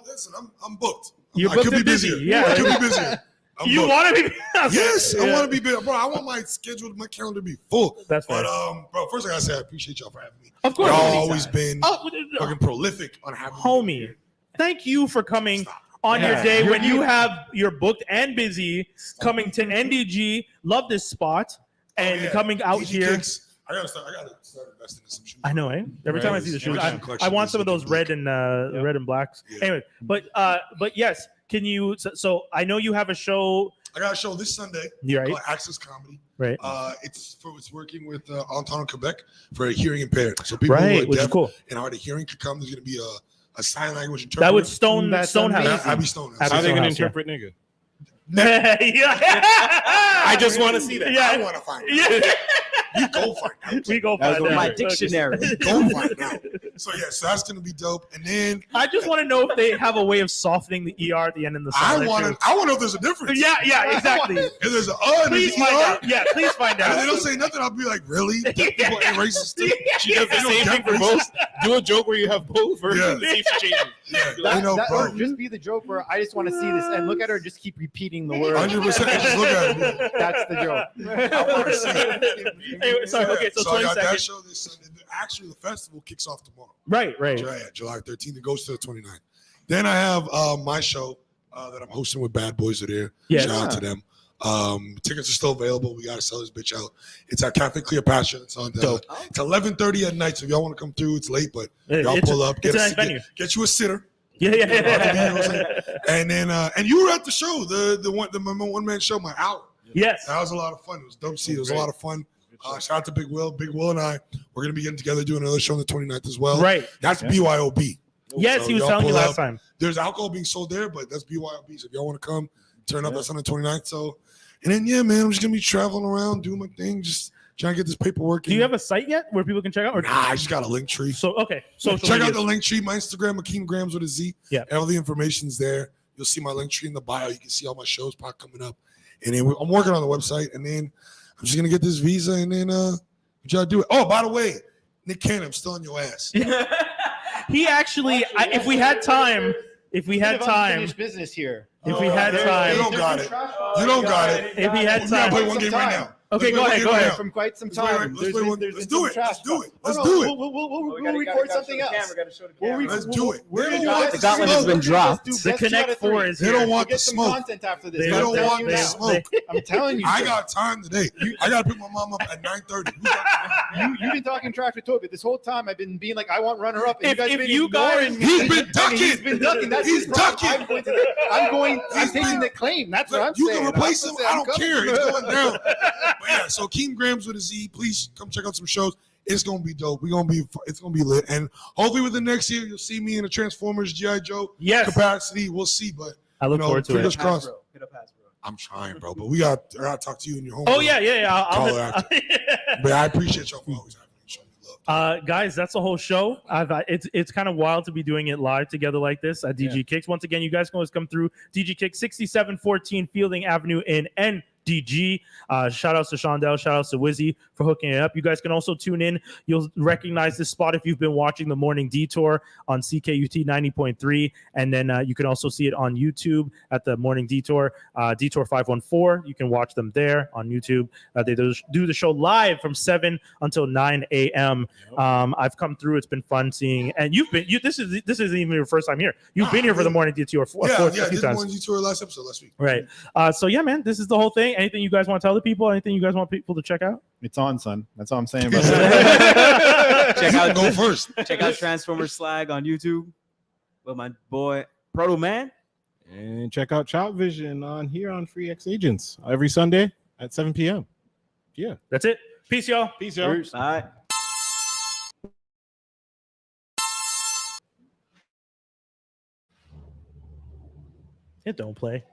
Listen, I'm booked. You're I booked could be and busy, busier. yeah. I could be busier. I'm You booked. want to be? Yes, I Yeah. want to be busy, bro. I want my schedule, my calendar to be full. That's But fair. bro, first I gotta say I appreciate y'all for having me. Of course. Y'all always been Oh, fucking prolific on having me. homie, thank you for coming Stop. on your Yeah. day You're when you have you're booked and busy coming to NDG. Love this spot and yeah. coming out DG here. Kicks. I gotta start investing in some shoes. I know, eh? Every time I see the shoes, I want some of those red and red and blacks. Yeah. Anyway, but yes, can you? So I know you have a show, I got a show this Sunday right? called Access Comedy. Right, It's working with Anton Quebec for hearing impaired. So people who right, are which is deaf cool. and hard of hearing could come. There's gonna be a sign language interpreter. That would Stone That's Stonehouse. amazing. Abby Stone. Abby How are they going to Stonehouse, yeah. interpret nigga? Yeah. I just want to see that. Yeah. I want to find out. Yeah. You go find out. We go That was find out. my dictionary. Go find out. So yeah, so that's gonna be dope. And then I just want to know if they have a way of softening the ER at the end in the I song. want to know if there's a difference. Yeah, exactly. If there's an and Please there's find ER, out. Yeah, please find and if they out. don't say nothing, I'll be like, really? Deaf people ain't racist too? She does the They don't same thing get for both. Do a joke where you have both versions Yeah. and see if she changes. Yeah, That, you know, that bro. would just be the joke where I just want to see this and look at her and just keep repeating the word. 100%. Just look at it. That's the joke. I want to see it. Anyway, sorry, okay, so I got 22nd. that show this Sunday. Actually, the festival kicks off tomorrow. Right. July 13th. It goes to the 29th. Then I have my show that I'm hosting with Bad Boys are there. Yes. Shout out to them. Tickets are still available. We gotta sell this bitch out. It's at Cafe Cleopatra. It's on Dope. it's 11:30 at night. So if y'all want to come through, it's late, but y'all It's pull up, it's a nice venue. get you a sitter. Yeah. You know what I'm saying? And then and you were at the show, the one man show, my hour. Yes. That was a lot of fun. It was dope to see. It was a lot of fun. Shout out to Big Will. Big Will and I, we're gonna be getting together doing another show on the 29th as well. Right. That's BYOB. Yes, So he was y'all telling me pull last up. time. There's alcohol being sold there, but that's BYOB. So if y'all want to come, turn up. That's on the 29th. So, and then yeah, man, I'm just gonna be traveling around, doing my thing, just trying to get this paperwork. Do you have a site yet where people can check out? Or Nah, I just got a link tree. so okay. Social Check out medias. the link tree. My Instagram, Akeem Grams with a Z. Yeah. All the information's there. You'll see my link tree in the bio. You can see all my shows pop coming up. And then I'm working on the website. And then I'm just gonna get this visa. And then y'all do it. Oh, by the way, Nick Cannon, I'm still on your ass. He actually, if we had time, Bit of unfinished business here. if we had You time, don't got it. You don't got it. if he had We gotta time. play one game right now. Okay, Let's go play ahead, one go game ahead. right From quite some Let's play time. one- let's play one- There's let's been do some it. trash Let's do talk. it. Let's No, do no, it. We'll record something else. Let's do it. They don't The want the gauntlet has smoke. been dropped. The Connect Four is They here. don't want the Get some smoke. content after this. They They I'm don't telling want you the now. smoke. I'm telling you. I sir. got time today. I gotta pick my mom up at 9:30. You've been talking trash with Toby this whole time. I've been being like, I want runner up. And If- you guys if been you guys- ignoring me. He's been And ducking. He's been ducking. That's He's his problem. ducking. I'm He's taking been- the claim. That's what I'm You saying. can replace him. I'm I don't coming. care. It's going down. But yeah, so Akeem Grams with a Z. Please come check out some shows. It's gonna be dope. It's gonna be lit. And hopefully within the next year, you'll see me in a Transformers G.I Joe Yes, capacity. We'll see. But I look you know, forward to fingers it. crossed. Hit up Hasbro. I'm trying, bro. But I gotta talk to you and your home. Oh yeah. Call I'll her But I appreciate y'all for always having me. Show me love. Guys, that's the whole show. It's kind of wild to be doing it live together like this at DG Kicks. Once again, you guys can always come through DG Kicks, 6714 Fielding Avenue in NDG. Shout outs to Shondell, shout outs to Wizzy for hooking it up. You guys can also tune in. You'll recognize this spot if you've been watching the Morning Detour on CKUT 90.3, and then you can also see it on YouTube at the Morning Detour, Detour 514. You can watch them there on YouTube. They do the show live from 7 until 9 a.m. I've come through. It's been fun seeing, and this isn't even your first time here. You've been here for the Morning Detour a few This times. Morning Detour last episode last week. Right. So yeah, man, this is the whole thing. Anything you guys want to tell the people? Anything you guys want people to check out? It's on, son. That's all I'm saying about that. Check You out go first. check out Transformers Slag on YouTube with my boy Proto Man. And check out Child Vision on here on Free X Agents every Sunday at 7 p.m. Yeah. That's it. Peace, y'all. Peace, y'all. All right. It don't play.